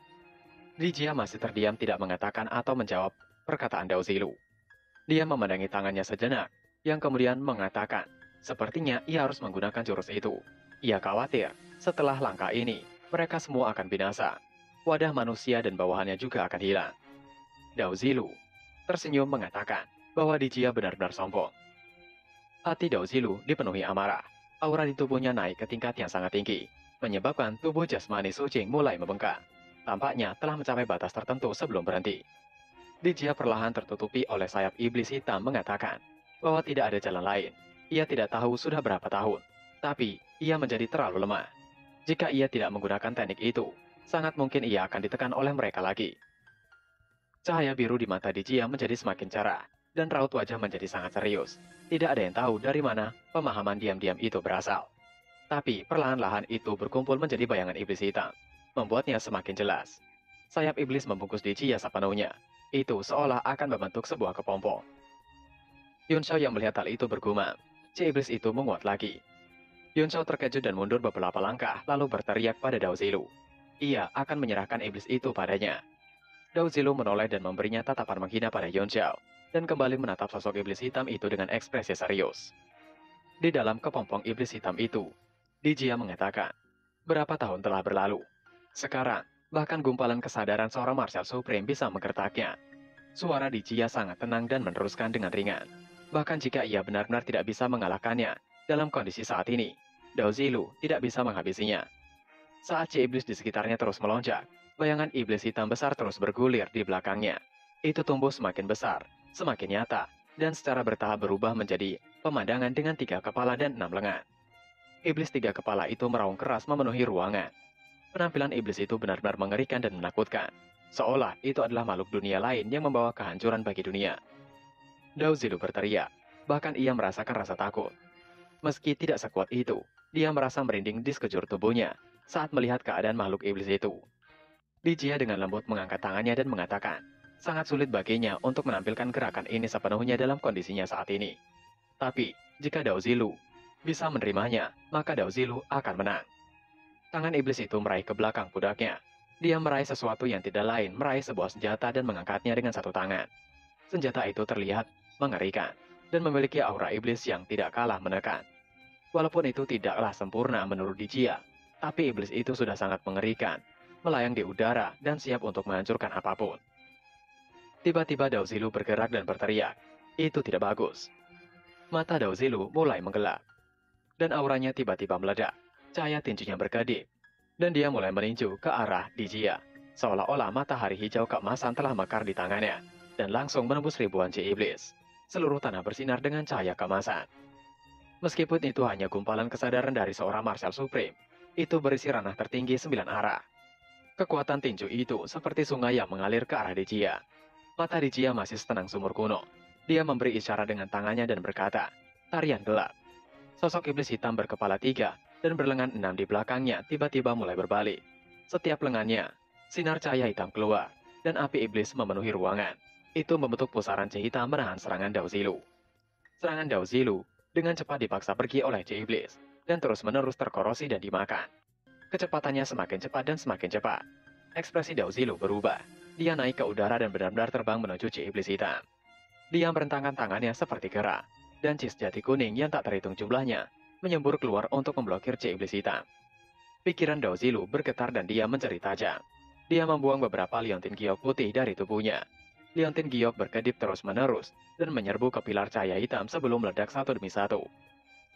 Di Jia masih terdiam tidak mengatakan atau menjawab perkataan Dao Zilu. Dia memandangi tangannya sejenak, yang kemudian mengatakan, sepertinya ia harus menggunakan jurus itu. Ia khawatir, setelah langkah ini, mereka semua akan binasa. Wadah manusia dan bawahannya juga akan hilang. Dao Zilu tersenyum mengatakan bahwa Di Jia benar-benar sombong. Hati Dao Zilu dipenuhi amarah. Aura di tubuhnya naik ke tingkat yang sangat tinggi, menyebabkan tubuh jasmani Su Qing mulai membengkak. Tampaknya telah mencapai batas tertentu sebelum berhenti. Di Jia perlahan tertutupi oleh sayap iblis hitam mengatakan bahwa tidak ada jalan lain. Ia tidak tahu sudah berapa tahun, tapi ia menjadi terlalu lemah. Jika ia tidak menggunakan teknik itu, sangat mungkin ia akan ditekan oleh mereka lagi. Cahaya biru di mata Di Jia menjadi semakin cerah, dan raut wajah menjadi sangat serius. Tidak ada yang tahu dari mana pemahaman diam-diam itu berasal. Tapi perlahan-lahan itu berkumpul menjadi bayangan iblis hitam, membuatnya semakin jelas. Sayap iblis membungkus Di Jia sepenuhnya. Itu seolah akan membentuk sebuah kepompong. Yuan Shao yang melihat hal itu bergumam. Si iblis itu menguat lagi. Yuan Shao terkejut dan mundur beberapa langkah lalu berteriak pada Dao Zilu. Ia akan menyerahkan iblis itu padanya. Dao Zilu menoleh dan memberinya tatapan menghina pada Yuan Shao, dan kembali menatap sosok iblis hitam itu dengan ekspresi serius. Di dalam kepompong iblis hitam itu, Di Jia mengatakan, berapa tahun telah berlalu. Sekarang, bahkan gumpalan kesadaran seorang martial supreme bisa menggertaknya. Suara Di Jia sangat tenang dan meneruskan dengan ringan. Bahkan jika ia benar-benar tidak bisa mengalahkannya, dalam kondisi saat ini, Dao Zilu tidak bisa menghabisinya. Saat si iblis di sekitarnya terus melonjak, bayangan iblis hitam besar terus bergulir di belakangnya. Itu tumbuh semakin besar, semakin nyata, dan secara bertahap berubah menjadi pemandangan dengan 3 kepala dan 6 lengan. Iblis 3 kepala itu meraung keras memenuhi ruangan. Penampilan iblis itu benar-benar mengerikan dan menakutkan, seolah itu adalah makhluk dunia lain yang membawa kehancuran bagi dunia. Dao Zilu berteriak, bahkan ia merasakan rasa takut. Meski tidak sekuat itu, dia merasa merinding di sekujur tubuhnya saat melihat keadaan makhluk iblis itu. Di Jia dengan lembut mengangkat tangannya dan mengatakan, sangat sulit baginya untuk menampilkan gerakan ini sepenuhnya dalam kondisinya saat ini. Tapi, jika Dao Zilu bisa menerimanya, maka Dao Zilu akan menang. Tangan iblis itu meraih ke belakang pundaknya. Dia meraih sesuatu yang tidak lain, meraih sebuah senjata dan mengangkatnya dengan satu tangan. Senjata itu terlihat mengerikan dan memiliki aura iblis yang tidak kalah menekan. Walaupun itu tidaklah sempurna menurut Dijia, tapi iblis itu sudah sangat mengerikan, melayang di udara dan siap untuk menghancurkan apapun. Tiba-tiba Dao Zilu bergerak dan berteriak. Itu tidak bagus. Mata Dao Zilu mulai menggelap, dan auranya tiba-tiba meledak. Cahaya tinjunya berkedip, dan dia mulai meninju ke arah Dijia, seolah-olah matahari hijau keemasan telah mekar di tangannya, dan langsung menembus ribuan chi iblis. Seluruh tanah bersinar dengan cahaya keemasan. Meskipun itu hanya gumpalan kesadaran dari seorang martial supreme, itu berisi ranah tertinggi 9 arah. Kekuatan tinju itu seperti sungai yang mengalir ke arah Dijia. Mata Dijia masih setenang sumur kuno. Dia memberi isyarat dengan tangannya dan berkata, "Tarian gelap." Sosok iblis hitam berkepala 3 dan berlengan 6 di belakangnya tiba-tiba mulai berbalik. Setiap lengannya, sinar cahaya hitam keluar, dan api iblis memenuhi ruangan. Itu membentuk pusaran chi hitam menahan serangan Dao Zilu. Serangan Dao Zilu dengan cepat dipaksa pergi oleh chi iblis, dan terus-menerus terkorosi dan dimakan. Kecepatannya semakin cepat dan semakin cepat. Ekspresi Dao Zilu berubah. Dia naik ke udara dan benar-benar terbang menuju chi iblis hitam. Dia merentangkan tangannya seperti kera, dan chi sejati kuning yang tak terhitung jumlahnya menyembur keluar untuk memblokir chi iblis hitam. Pikiran Dao Zilu bergetar dan dia mencari tajam. Dia membuang beberapa liontin giok putih dari tubuhnya. Liontin giok berkedip terus-menerus dan menyerbu ke pilar cahaya hitam sebelum meledak satu demi satu.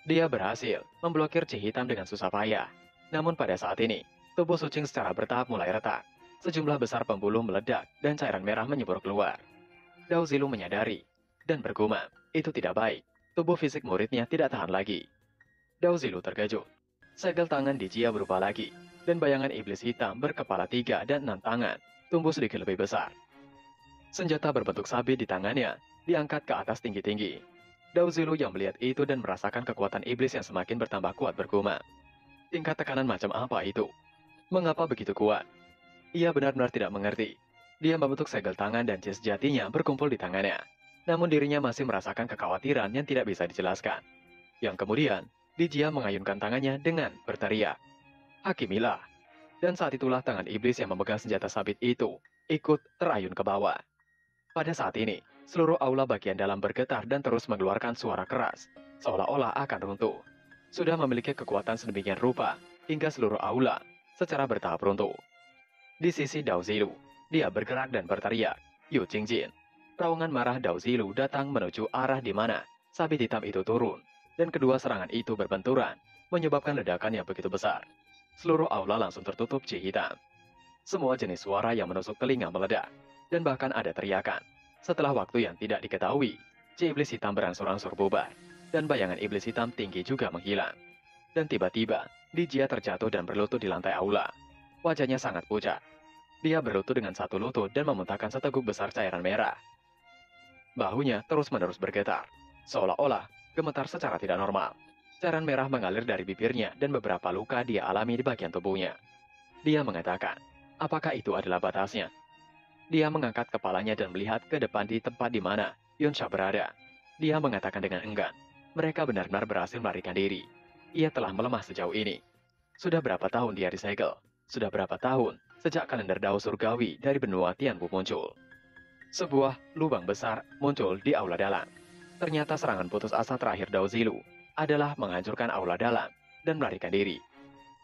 Dia berhasil memblokir chi hitam dengan susah payah. Namun pada saat ini, tubuh Sucing secara bertahap mulai retak. Sejumlah besar pembuluh meledak dan cairan merah menyembur keluar. Dao Zilu menyadari dan bergumam, itu tidak baik. Tubuh fisik muridnya tidak tahan lagi. Dao Zilu terkejut. Segel tangan Dijia berubah lagi, dan bayangan iblis hitam berkepala 3 dan 6 tangan tumbuh sedikit lebih besar. Senjata berbentuk sabit di tangannya diangkat ke atas tinggi-tinggi. Dao Zilu yang melihat itu dan merasakan kekuatan iblis yang semakin bertambah kuat bergumam. Tingkat tekanan macam apa itu? Mengapa begitu kuat? Ia benar-benar tidak mengerti. Dia membentuk segel tangan dan chi sejatinya berkumpul di tangannya. Namun dirinya masih merasakan kekhawatiran yang tidak bisa dijelaskan. Yang kemudian, Dijia mengayunkan tangannya dengan berteriak, "Hakimilah!" Dan saat itulah tangan iblis yang memegang senjata sabit itu ikut terayun ke bawah. Pada saat ini, seluruh aula bagian dalam bergetar dan terus mengeluarkan suara keras, seolah-olah akan runtuh. Sudah memiliki kekuatan sedemikian rupa, hingga seluruh aula secara bertahap runtuh. Di sisi Dao Zilu, dia bergerak dan berteriak, "Yu Qingjin!" Raungan marah Dao Zilu datang menuju arah di mana sabit hitam itu turun, dan kedua serangan itu berbenturan, menyebabkan ledakan yang begitu besar. Seluruh aula langsung tertutup chi hitam. Semua jenis suara yang menusuk telinga meledak, dan bahkan ada teriakan. Setelah waktu yang tidak diketahui, chi iblis hitam berangsur-angsur bubar, dan bayangan iblis hitam tinggi juga menghilang. Dan tiba-tiba, Dijia terjatuh dan berlutut di lantai aula. Wajahnya sangat pucat. Dia berlutut dengan satu lutut dan memuntahkan seteguk besar cairan merah. Bahunya terus-menerus bergetar, seolah-olah gemetar secara tidak normal. Cairan merah mengalir dari bibirnya dan beberapa luka dia alami di bagian tubuhnya. Dia mengatakan, apakah itu adalah batasnya? Dia mengangkat kepalanya dan melihat ke depan di tempat di mana Yunsha berada. Dia mengatakan dengan enggan, mereka benar-benar berhasil melarikan diri. Ia telah melemah sejauh ini. Sudah berapa tahun dia disegel? Sudah berapa tahun sejak kalender Dao Surgawi dari benua Tianwu muncul? Sebuah lubang besar muncul di aula dalam. Ternyata serangan putus asa terakhir Dao Zilu adalah menghancurkan aula dalam dan melarikan diri.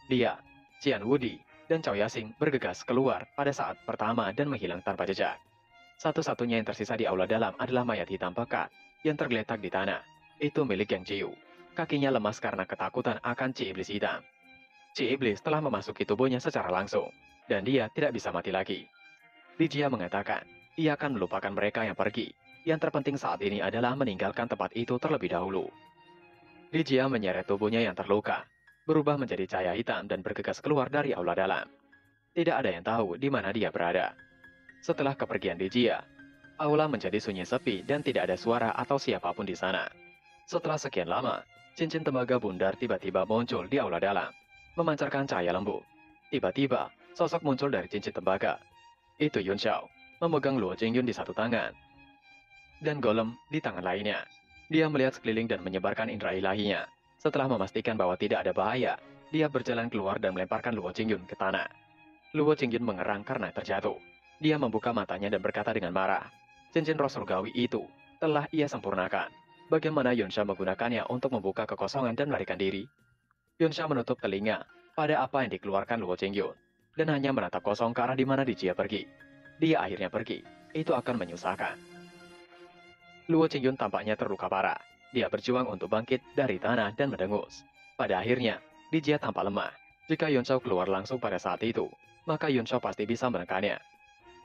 Dia, Qian Wudi, dan Cao Yasing bergegas keluar pada saat pertama dan menghilang tanpa jejak. Satu-satunya yang tersisa di aula dalam adalah mayat hitam pekat yang tergeletak di tanah. Itu milik Yang Jiu. Kakinya lemas karena ketakutan akan Chi Iblis hitam. Chi Iblis telah memasuki tubuhnya secara langsung, dan dia tidak bisa mati lagi. Dijia mengatakan, ia akan melupakan mereka yang pergi. Yang terpenting saat ini adalah meninggalkan tempat itu terlebih dahulu. Dijia menyeret tubuhnya yang terluka, berubah menjadi cahaya hitam dan bergegas keluar dari aula dalam. Tidak ada yang tahu di mana dia berada. Setelah kepergian Dijia, aula menjadi sunyi sepi dan tidak ada suara atau siapapun di sana. Setelah sekian lama, cincin tembaga bundar tiba-tiba muncul di aula dalam, memancarkan cahaya lembut. Tiba-tiba, sosok muncul dari cincin tembaga. Itu Yun Xiao, memegang Luo Jingyun di satu tangan, dan golem di tangan lainnya. Dia melihat sekeliling dan menyebarkan indera ilahinya. Setelah memastikan bahwa tidak ada bahaya, dia berjalan keluar dan melemparkan Luo Qingyun ke tanah. Luo Qingyun mengerang karena terjatuh. Dia membuka matanya dan berkata dengan marah, cincin roh surgawi itu telah ia sempurnakan. Bagaimana Yunsha menggunakannya untuk membuka kekosongan dan melarikan diri? Yunsha menutup telinga pada apa yang dikeluarkan Luo Qingyun dan hanya menatap kosong ke arah di mana Dijia pergi. Dia akhirnya pergi. Itu akan menyusahkan. Luo Qingyun tampaknya terluka parah. Dia berjuang untuk bangkit dari tanah dan mendengus. Pada akhirnya, Dijia tampak lemah. Jika Yunsha keluar langsung pada saat itu, maka Yunsha pasti bisa menekannya.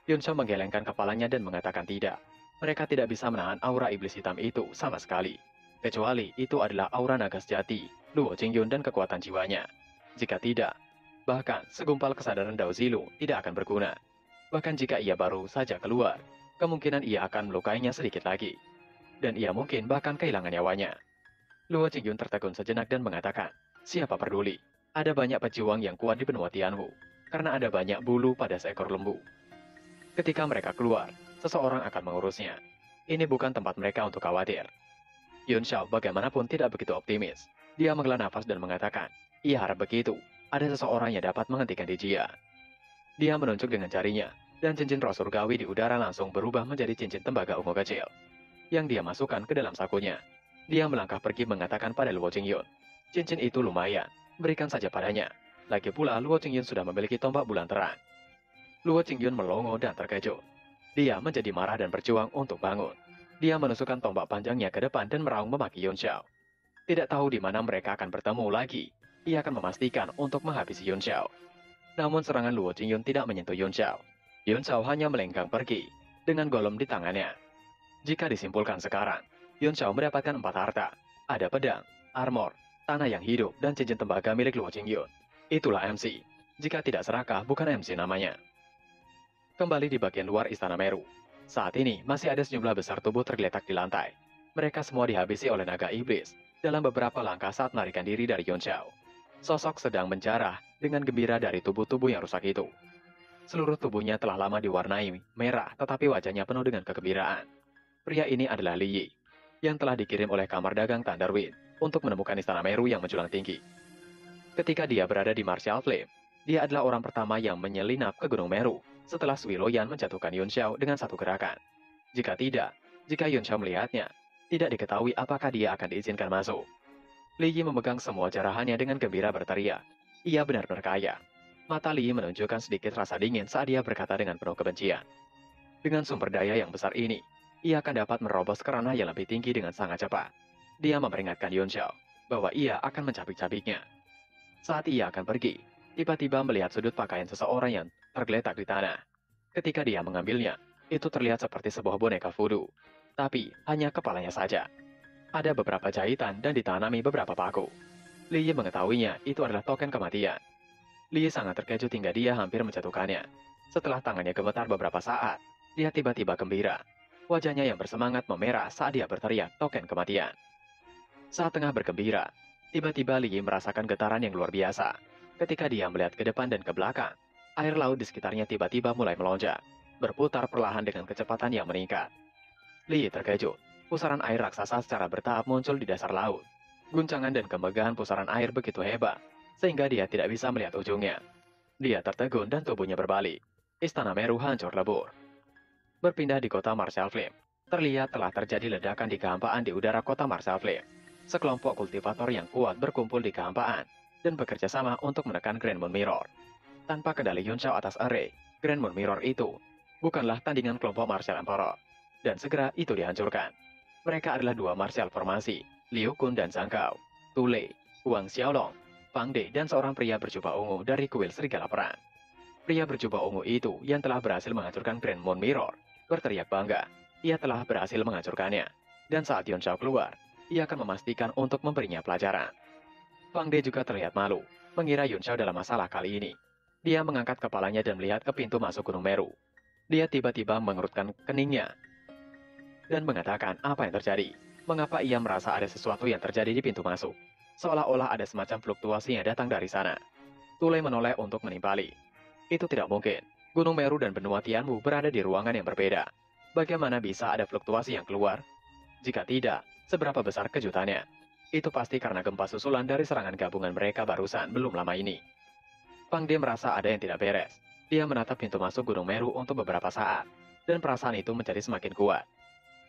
Yunsha menggelengkan kepalanya dan mengatakan tidak. Mereka tidak bisa menahan aura iblis hitam itu sama sekali. Kecuali itu adalah aura naga sejati, Luo Qingyun dan kekuatan jiwanya. Jika tidak, bahkan segumpal kesadaran Dao Zilu tidak akan berguna. Bahkan jika ia baru saja keluar, kemungkinan ia akan melukainya sedikit lagi. Dan ia mungkin bahkan kehilangan nyawanya. Luo Qingyun tertegun sejenak dan mengatakan, siapa peduli? Ada banyak pejuang yang kuat di benua Tianwu, karena ada banyak bulu pada seekor lembu. Ketika mereka keluar, seseorang akan mengurusnya. Ini bukan tempat mereka untuk khawatir. Yun Xiao bagaimanapun tidak begitu optimis. Dia menghela nafas dan mengatakan, ia harap begitu. Ada seseorang yang dapat menghentikan Dijia. Dia menunjuk dengan jarinya, dan cincin roh surgawi di udara langsung berubah menjadi cincin tembaga ungu kecil, yang dia masukkan ke dalam sakunya. Dia melangkah pergi mengatakan pada Luo Qingyun, cincin itu lumayan, berikan saja padanya. Lagi pula Luo Qingyun sudah memiliki tombak bulan terang. Luo Qingyun melongo dan terkejut. Dia menjadi marah dan berjuang untuk bangun. Dia menusukkan tombak panjangnya ke depan dan meraung memaki Yun Xiao. Tidak tahu di mana mereka akan bertemu lagi. Ia akan memastikan untuk menghabisi Yun Xiao. Namun serangan Luo Qingyun tidak menyentuh Yun Xiao. Yun Xiao hanya melenggang pergi dengan golem di tangannya. Jika disimpulkan sekarang, Yun Xiao mendapatkan 4 harta. Ada pedang, armor, tanah yang hidup, dan cincin tembaga milik Luo Qingyun. Itulah MC. Jika tidak serakah, bukan MC namanya. Kembali di bagian luar Istana Meru. Saat ini, masih ada sejumlah besar tubuh tergeletak di lantai. Mereka semua dihabisi oleh naga iblis dalam beberapa langkah saat melarikan diri dari Yun Xiao. Sosok sedang menjarah dengan gembira dari tubuh-tubuh yang rusak itu. Seluruh tubuhnya telah lama diwarnai merah, tetapi wajahnya penuh dengan kegembiraan. Pria ini adalah Li Yi, yang telah dikirim oleh kamar dagang Thunderwind untuk menemukan Istana Meru yang menjulang tinggi. Ketika dia berada di Martial Flame, dia adalah orang pertama yang menyelinap ke Gunung Meru setelah Sui Loyan menjatuhkan Yun Xiao dengan satu gerakan. Jika Yun Xiao melihatnya, tidak diketahui apakah dia akan diizinkan masuk. Li Yi memegang semua jarahannya dengan gembira berteriak. Ia benar-benar kaya. Mata Li Yi menunjukkan sedikit rasa dingin saat dia berkata dengan penuh kebencian. Dengan sumber daya yang besar ini, ia akan dapat menerobos ke ranah yang lebih tinggi dengan sangat cepat. Dia memperingatkan Yun Xiao bahwa ia akan mencabik-cabiknya. Saat ia akan pergi, tiba-tiba melihat sudut pakaian seseorang yang tergeletak di tanah. Ketika dia mengambilnya, itu terlihat seperti sebuah boneka voodoo. Tapi hanya kepalanya saja. Ada beberapa jahitan dan ditanami beberapa paku. Li Yi mengetahuinya itu adalah token kematian. Li Yi sangat terkejut hingga dia hampir menjatuhkannya. Setelah tangannya gemetar beberapa saat, dia tiba-tiba gembira. Wajahnya yang bersemangat memerah saat dia berteriak token kematian. Saat tengah bergembira, tiba-tiba Li Yi merasakan getaran yang luar biasa. Ketika dia melihat ke depan dan ke belakang, air laut di sekitarnya tiba-tiba mulai melonjak, berputar perlahan dengan kecepatan yang meningkat. Li Yi terkejut. Pusaran air raksasa secara bertahap muncul di dasar laut. Guncangan dan kemegahan pusaran air begitu hebat, sehingga dia tidak bisa melihat ujungnya. Dia tertegun dan tubuhnya berbalik. Istana Meru hancur lebur. Berpindah di kota Martial Flame, terlihat telah terjadi ledakan di kehampaan di udara kota Martial Flame. Sekelompok kultivator yang kuat berkumpul di kehampaan dan bekerja sama untuk menekan Grand Moon Mirror. Tanpa kendali Yun Xiao atas array, Grand Moon Mirror itu bukanlah tandingan kelompok Martial Emperor, dan segera itu dihancurkan. Mereka adalah dua martial formasi, Liu Kun dan Zhang Gao, Tu Lei, Wang Xiaolong, Fang De, dan seorang pria berjubah ungu dari kuil Serigala Perang. Pria berjubah ungu itu yang telah berhasil menghancurkan Grand Moon Mirror berteriak bangga. Ia telah berhasil menghancurkannya, dan saat Yun Xiao keluar, ia akan memastikan untuk memberinya pelajaran. Fang De juga terlihat malu, mengira Yun Xiao dalam masalah kali ini. Dia mengangkat kepalanya dan melihat ke pintu masuk Gunung Meru. Dia tiba-tiba mengerutkan keningnya dan mengatakan apa yang terjadi. Mengapa ia merasa ada sesuatu yang terjadi di pintu masuk? Seolah-olah ada semacam fluktuasi yang datang dari sana. Tulei menoleh untuk menimpali. Itu tidak mungkin. Gunung Meru dan benua Tianwu berada di ruangan yang berbeda. Bagaimana bisa ada fluktuasi yang keluar? Jika tidak, seberapa besar kejutannya? Itu pasti karena gempa susulan dari serangan gabungan mereka barusan belum lama ini. Pang De merasa ada yang tidak beres. Dia menatap pintu masuk Gunung Meru untuk beberapa saat, dan perasaan itu menjadi semakin kuat.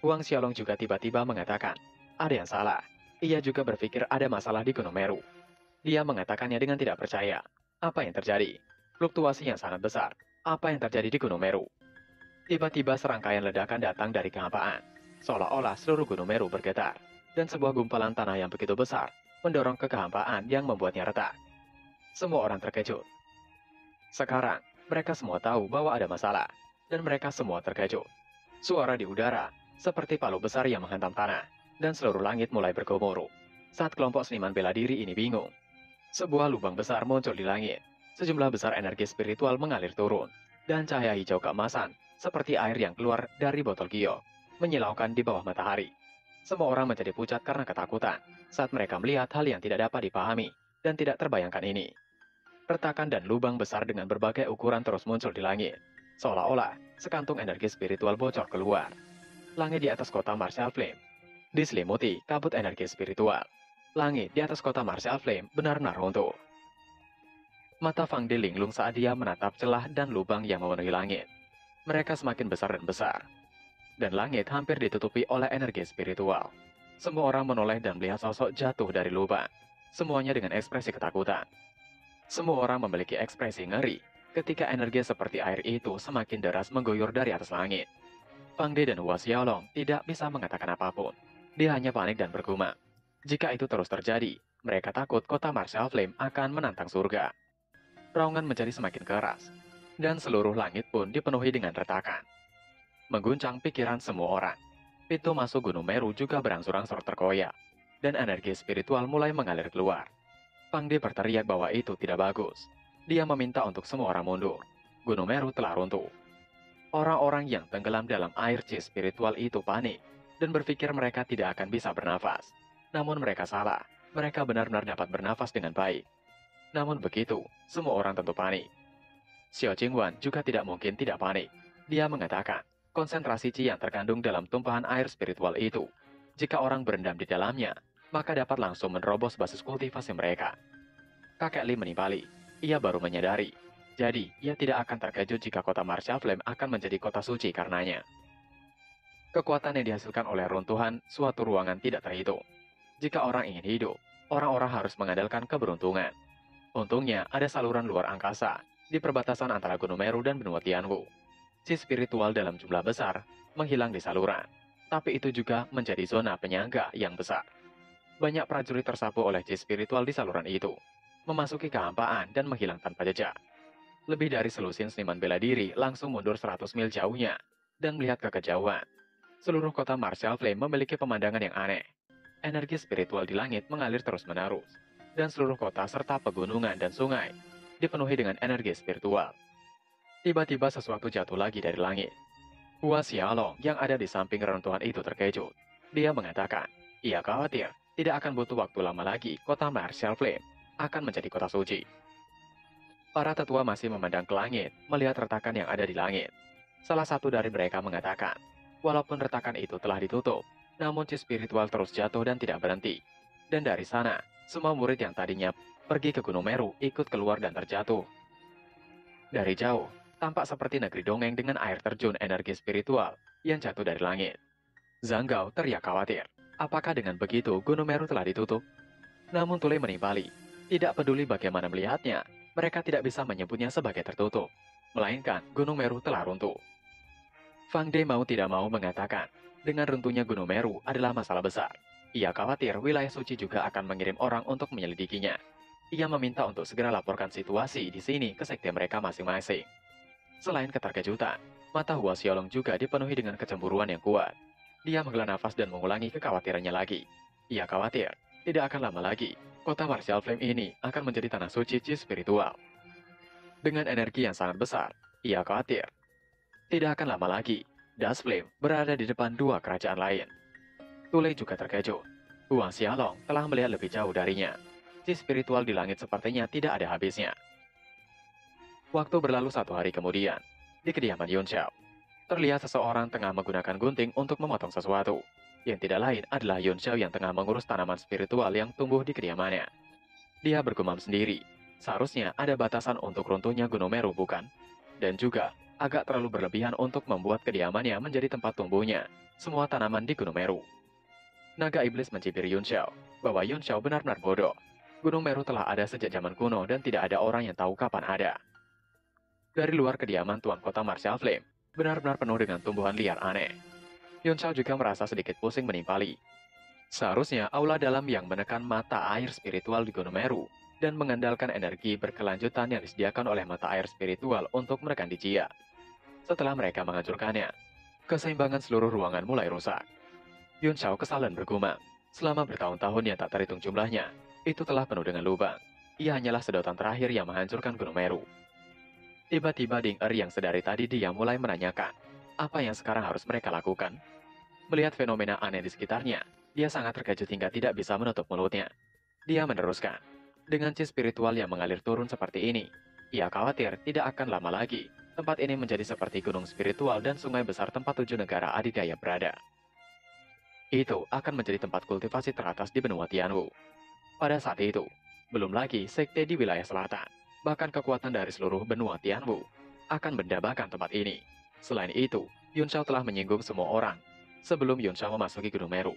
Huang Xiaolong juga tiba-tiba mengatakan, ada yang salah. Ia juga berpikir ada masalah di Gunung Meru. Dia mengatakannya dengan tidak percaya. Apa yang terjadi? Fluktuasi yang sangat besar. Apa yang terjadi di Gunung Meru? Tiba-tiba serangkaian ledakan datang dari kehampaan. Seolah-olah seluruh Gunung Meru bergetar. Dan sebuah gumpalan tanah yang begitu besar mendorong ke kehampaan yang membuatnya retak. Semua orang terkejut. Sekarang, mereka semua tahu bahwa ada masalah. Dan mereka semua terkejut. Suara di udara, seperti palu besar yang menghantam tanah. Dan seluruh langit mulai bergemuruh. Saat kelompok seniman bela diri ini bingung. Sebuah lubang besar muncul di langit. Sejumlah besar energi spiritual mengalir turun. Dan cahaya hijau keemasan, seperti air yang keluar dari botol giok, menyilaukan di bawah matahari. Semua orang menjadi pucat karena ketakutan saat mereka melihat hal yang tidak dapat dipahami dan tidak terbayangkan ini. Retakan dan lubang besar dengan berbagai ukuran terus muncul di langit. Seolah-olah sekantung energi spiritual bocor keluar. Langit di atas kota Martial Flame diselimuti kabut energi spiritual. Langit di atas kota Martial Flame benar-benar runtuh. Mata Fang De linglung saat dia menatap celah dan lubang yang memenuhi langit. Mereka semakin besar dan besar. Dan langit hampir ditutupi oleh energi spiritual. Semua orang menoleh dan melihat sosok jatuh dari lubang. Semuanya dengan ekspresi ketakutan. Semua orang memiliki ekspresi ngeri ketika energi seperti air itu semakin deras mengguyur dari atas langit. Fang De dan Hua Xiaolong tidak bisa mengatakan apapun. Dia hanya panik dan bergumam. Jika itu terus terjadi, mereka takut kota Martial Flame akan menantang surga. Raungan menjadi semakin keras, dan seluruh langit pun dipenuhi dengan retakan. Mengguncang pikiran semua orang. Pintu masuk Gunung Meru juga berangsur-angsur terkoyak, dan energi spiritual mulai mengalir keluar. Fang De berteriak bahwa itu tidak bagus. Dia meminta untuk semua orang mundur. Gunung Meru telah runtuh. Orang-orang yang tenggelam dalam air chi spiritual itu panik, dan berpikir mereka tidak akan bisa bernafas. Namun mereka salah, mereka benar-benar dapat bernafas dengan baik. Namun begitu, semua orang tentu panik. Xiao Jingwan juga tidak mungkin tidak panik. Dia mengatakan, konsentrasi chi yang terkandung dalam tumpahan air spiritual itu, jika orang berendam di dalamnya, maka dapat langsung menerobos basis kultivasi mereka. Kakek Li menimpali, ia baru menyadari. Jadi, ia tidak akan terkejut jika kota Martial Flame akan menjadi kota suci karenanya. Kekuatan yang dihasilkan oleh runtuhan suatu ruangan tidak terhitung. Jika orang ingin hidup, orang-orang harus mengandalkan keberuntungan. Untungnya, ada saluran luar angkasa di perbatasan antara Gunung Meru dan benua Tianwu. Chi spiritual dalam jumlah besar menghilang di saluran, tapi itu juga menjadi zona penyangga yang besar. Banyak prajurit tersapu oleh chi spiritual di saluran itu, memasuki kehampaan dan menghilang tanpa jejak. Lebih dari selusin seniman bela diri langsung mundur 100 mil jauhnya dan melihat ke kejauhan. Seluruh kota Martial Flame memiliki pemandangan yang aneh. Energi spiritual di langit mengalir terus-menerus, dan seluruh kota serta pegunungan dan sungai dipenuhi dengan energi spiritual. Tiba-tiba sesuatu jatuh lagi dari langit. Hua Xiaolong yang ada di samping reruntuhan itu terkejut. Dia mengatakan, ia khawatir tidak akan butuh waktu lama lagi kota Martial Flame akan menjadi kota suci. Para tetua masih memandang ke langit, melihat retakan yang ada di langit. Salah satu dari mereka mengatakan, walaupun retakan itu telah ditutup, namun chi spiritual terus jatuh dan tidak berhenti. Dan dari sana, semua murid yang tadinya pergi ke Gunung Meru ikut keluar dan terjatuh. Dari jauh, tampak seperti negeri dongeng dengan air terjun energi spiritual yang jatuh dari langit. Zhang Gao teriak khawatir. Apakah dengan begitu Gunung Meru telah ditutup? Namun Tule menimpali. Tidak peduli bagaimana melihatnya, mereka tidak bisa menyebutnya sebagai tertutup. Melainkan Gunung Meru telah runtuh. Fang De mau tidak mau mengatakan, dengan runtuhnya Gunung Meru adalah masalah besar. Ia khawatir wilayah suci juga akan mengirim orang untuk menyelidikinya. Ia meminta untuk segera laporkan situasi di sini ke sekte mereka masing-masing. Selain keterkejutan, mata Hua Xiaolong juga dipenuhi dengan kecemburuan yang kuat. Dia menghela nafas dan mengulangi kekhawatirannya lagi. Ia khawatir, tidak akan lama lagi, kota Martial Flame ini akan menjadi tanah suci chi spiritual. Dengan energi yang sangat besar, ia khawatir tidak akan lama lagi, Dust Flame berada di depan dua kerajaan lain. Tule juga terkejut. Hua Xiaolong telah melihat lebih jauh darinya. Chi spiritual di langit sepertinya tidak ada habisnya. Waktu berlalu 1 hari kemudian, di kediaman Yun Xiao, terlihat seseorang tengah menggunakan gunting untuk memotong sesuatu. yang tidak lain adalah Yun Xiao yang tengah mengurus tanaman spiritual yang tumbuh di kediamannya. Dia bergumam sendiri, seharusnya ada batasan untuk runtuhnya Gunung Meru, bukan? Dan juga, agak terlalu berlebihan untuk membuat kediamannya menjadi tempat tumbuhnya semua tanaman di Gunung Meru. Naga Iblis mencibir Yun Xiao, bahwa Yun Xiao benar-benar bodoh. Gunung Meru telah ada sejak zaman kuno dan tidak ada orang yang tahu kapan ada. Dari luar kediaman Tuan Kota Martial Flame, benar-benar penuh dengan tumbuhan liar aneh. Yun Xiao juga merasa sedikit pusing menimpali. Seharusnya aula dalam yang menekan mata air spiritual di Gunung Meru dan mengandalkan energi berkelanjutan yang disediakan oleh mata air spiritual untuk menekan di Jia. Setelah mereka menghancurkannya, keseimbangan seluruh ruangan mulai rusak. Yun Xiao kesal dan bergumam. Selama bertahun-tahun yang tak terhitung jumlahnya, itu telah penuh dengan lubang. Ia hanyalah sedotan terakhir yang menghancurkan Gunung Meru. Tiba-tiba Ding Er yang sedari tadi dia mulai menanyakan, apa yang sekarang harus mereka lakukan? Melihat fenomena aneh di sekitarnya, dia sangat terkejut hingga tidak bisa menutup mulutnya. Dia meneruskan, dengan chi spiritual yang mengalir turun seperti ini, ia khawatir tidak akan lama lagi, tempat ini menjadi seperti gunung spiritual dan sungai besar tempat 7 negara adidaya berada. Itu akan menjadi tempat kultivasi teratas di benua Tianwu. Pada saat itu, belum lagi sekte di wilayah selatan, bahkan kekuatan dari seluruh benua Tianwu akan mendambakan tempat ini. Selain itu, Yun Xiao telah menyinggung semua orang sebelum Yun Xiao memasuki Gunung Meru.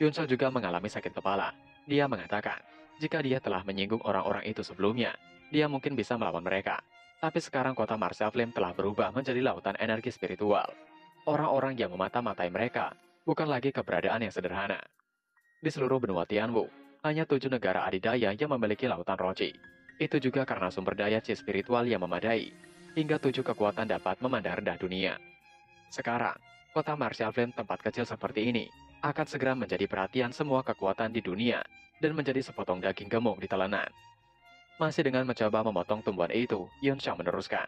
Yun Xiao juga mengalami sakit kepala. Dia mengatakan, jika dia telah menyinggung orang-orang itu sebelumnya, dia mungkin bisa melawan mereka. Tapi sekarang kota Martial Flame telah berubah menjadi lautan energi spiritual. Orang-orang yang memata-matai mereka bukan lagi keberadaan yang sederhana. Di seluruh benua Tianwu, hanya 7 negara adidaya yang memiliki lautan roci. Itu juga karena sumber daya chi spiritual yang memadai, hingga 7 kekuatan dapat memandang rendah dunia. Sekarang, kota Martial Flame tempat kecil seperti ini akan segera menjadi perhatian semua kekuatan di dunia dan menjadi sepotong daging gemuk di telenan. Masih dengan mencoba memotong tumbuhan itu, Yun Xiao meneruskan.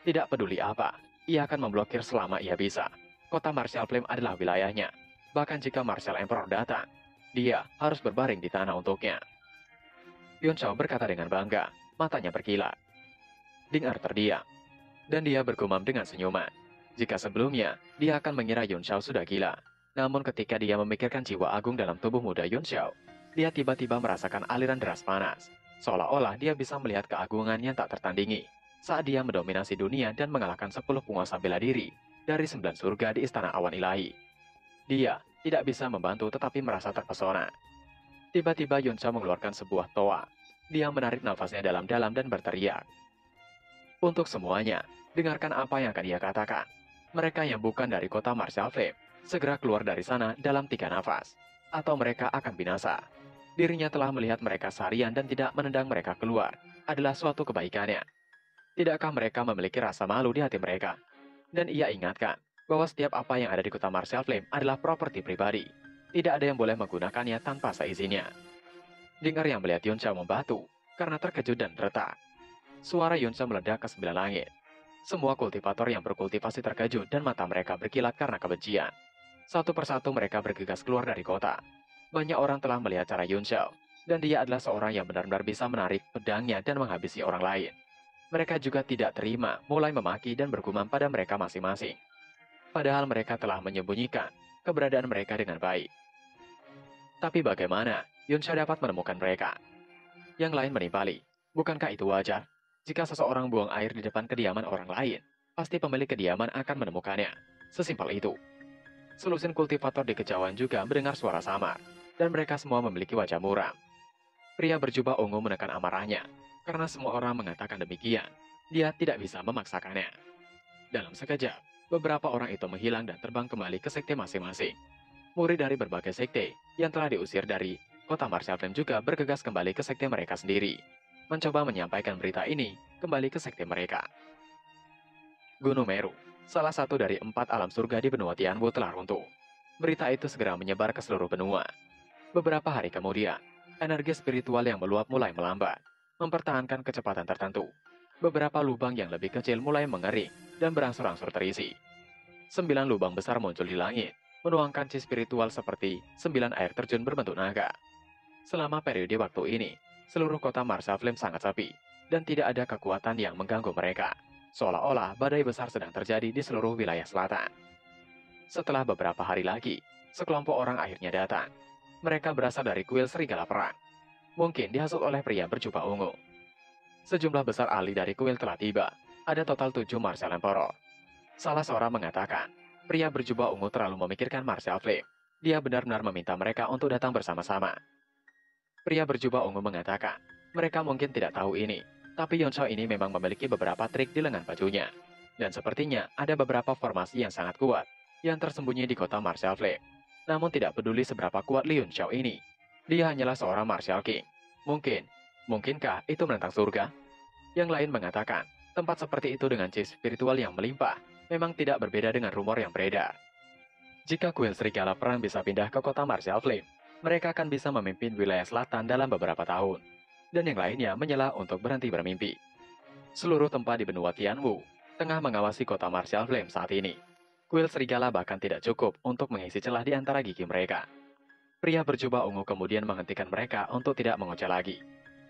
Tidak peduli apa, ia akan memblokir selama ia bisa. Kota Martial Flame adalah wilayahnya. Bahkan jika Martial Emperor datang, dia harus berbaring di tanah untuknya. Yun Xiao berkata dengan bangga, matanya berkilat. Ding Er terdiam, dan dia bergumam dengan senyuman. Jika sebelumnya, dia akan mengira Yun Xiao sudah gila. Namun ketika dia memikirkan jiwa agung dalam tubuh muda Yun Xiao, dia tiba-tiba merasakan aliran deras panas. Seolah-olah dia bisa melihat keagungan yang tak tertandingi saat dia mendominasi dunia dan mengalahkan 10 penguasa bela diri dari 9 surga di Istana Awan Ilahi. Dia tidak bisa membantu tetapi merasa terpesona. Tiba-tiba Yun Xiao mengeluarkan sebuah toa. Dia menarik nafasnya dalam-dalam dan berteriak. Untuk semuanya, dengarkan apa yang akan ia katakan. Mereka yang bukan dari kota Martial Flame segera keluar dari sana dalam 3 nafas, atau mereka akan binasa. Dirinya telah melihat mereka seharian dan tidak menendang mereka keluar adalah suatu kebaikannya. Tidakkah mereka memiliki rasa malu di hati mereka? Dan ia ingatkan bahwa setiap apa yang ada di kota Martial Flame adalah properti pribadi. Tidak ada yang boleh menggunakannya tanpa seizinnya. Ding Er yang melihat Yun Xiao membatu karena terkejut dan retak. Suara Yun Xiao meledak ke 9 langit. Semua kultivator yang berkultivasi terkejut dan mata mereka berkilat karena kebencian. Satu persatu mereka bergegas keluar dari kota. Banyak orang telah melihat cara Yun Xiao, dan dia adalah seorang yang benar-benar bisa menarik pedangnya dan menghabisi orang lain. Mereka juga tidak terima, mulai memaki dan bergumam pada mereka masing-masing. Padahal mereka telah menyembunyikan keberadaan mereka dengan baik. Tapi bagaimana Yun Xiao dapat menemukan mereka? Yang lain menimpali, bukankah itu wajar? Jika seseorang buang air di depan kediaman orang lain, pasti pemilik kediaman akan menemukannya. Sesimpel itu. Selusin kultivator di kejauhan juga mendengar suara samar, dan mereka semua memiliki wajah muram. Pria berjubah ungu menekan amarahnya, karena semua orang mengatakan demikian. Dia tidak bisa memaksakannya. Dalam sekejap, beberapa orang itu menghilang dan terbang kembali ke sekte masing-masing. Murid dari berbagai sekte yang telah diusir dari kota Martial Flame juga bergegas kembali ke sekte mereka sendiri, mencoba menyampaikan berita ini kembali ke sekte mereka. Gunung Meru, salah satu dari 4 alam surga di benua Tianwu telah runtuh. Berita itu segera menyebar ke seluruh benua. Beberapa hari kemudian, energi spiritual yang meluap mulai melambat, mempertahankan kecepatan tertentu. Beberapa lubang yang lebih kecil mulai mengering dan berangsur-angsur terisi. 9 lubang besar muncul di langit, menuangkan chi spiritual seperti 9 air terjun berbentuk naga. Selama periode waktu ini, seluruh kota Martial Flame sangat sepi, dan tidak ada kekuatan yang mengganggu mereka. Seolah-olah badai besar sedang terjadi di seluruh wilayah selatan. Setelah beberapa hari lagi, sekelompok orang akhirnya datang. Mereka berasal dari kuil serigala perang. Mungkin dihasut oleh pria berjubah ungu. Sejumlah besar ahli dari kuil telah tiba. Ada total 7 Martial Emperor. Salah seorang mengatakan, pria berjubah ungu terlalu memikirkan Martial Flame. Dia benar-benar meminta mereka untuk datang bersama-sama. Pria berjubah ungu mengatakan, mereka mungkin tidak tahu ini, tapi Yunshao ini memang memiliki beberapa trik di lengan bajunya. Dan sepertinya ada beberapa formasi yang sangat kuat, yang tersembunyi di kota Martial Flame. Namun tidak peduli seberapa kuat Li Yunshao ini, dia hanyalah seorang Martial King. Mungkinkah itu menentang surga? Yang lain mengatakan, tempat seperti itu dengan chi spiritual yang melimpah, memang tidak berbeda dengan rumor yang beredar. Jika kuil serigala perang bisa pindah ke kota Martial Flame, mereka akan bisa memimpin wilayah selatan dalam beberapa tahun. Dan yang lainnya menyela untuk berhenti bermimpi. Seluruh tempat di benua Tianwu tengah mengawasi kota Martial Flame saat ini. Kuil serigala bahkan tidak cukup untuk mengisi celah di antara gigi mereka. Pria berjubah ungu kemudian menghentikan mereka untuk tidak mengoceh lagi.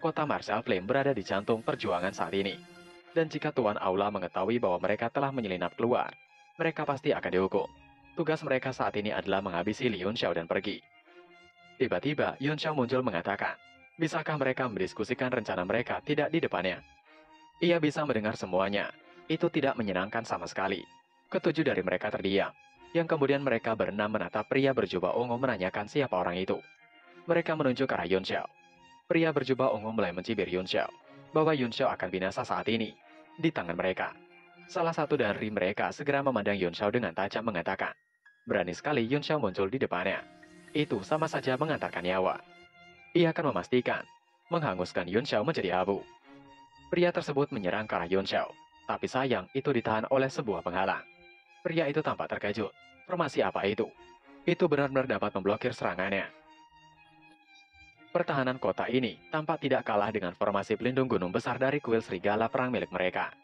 Kota Martial Flame berada di jantung perjuangan saat ini. Dan jika Tuan Aula mengetahui bahwa mereka telah menyelinap keluar, mereka pasti akan dihukum. Tugas mereka saat ini adalah menghabisi Li Yunshao dan pergi. Tiba-tiba, Yunshao muncul mengatakan, bisakah mereka mendiskusikan rencana mereka tidak di depannya? Ia bisa mendengar semuanya. Itu tidak menyenangkan sama sekali. Ketujuh dari mereka terdiam. Yang kemudian mereka berenam menatap pria berjubah ungu menanyakan siapa orang itu. Mereka menunjuk ke arah Yunshao. Pria berjubah ungu mulai mencibir Yunshao, bahwa Yunshao akan binasa saat ini, di tangan mereka. Salah satu dari mereka segera memandang Yunshao dengan tajam mengatakan, berani sekali Yunshao muncul di depannya. Itu sama saja mengantarkan nyawa. Ia akan memastikan, menghanguskan Yunshao menjadi abu. Pria tersebut menyerang ke arah Yunshao, tapi sayang itu ditahan oleh sebuah penghalang. Pria itu tampak terkejut. Formasi apa itu? Itu benar-benar dapat memblokir serangannya. Pertahanan kota ini tampak tidak kalah dengan formasi pelindung gunung besar dari kuil serigala perang milik mereka.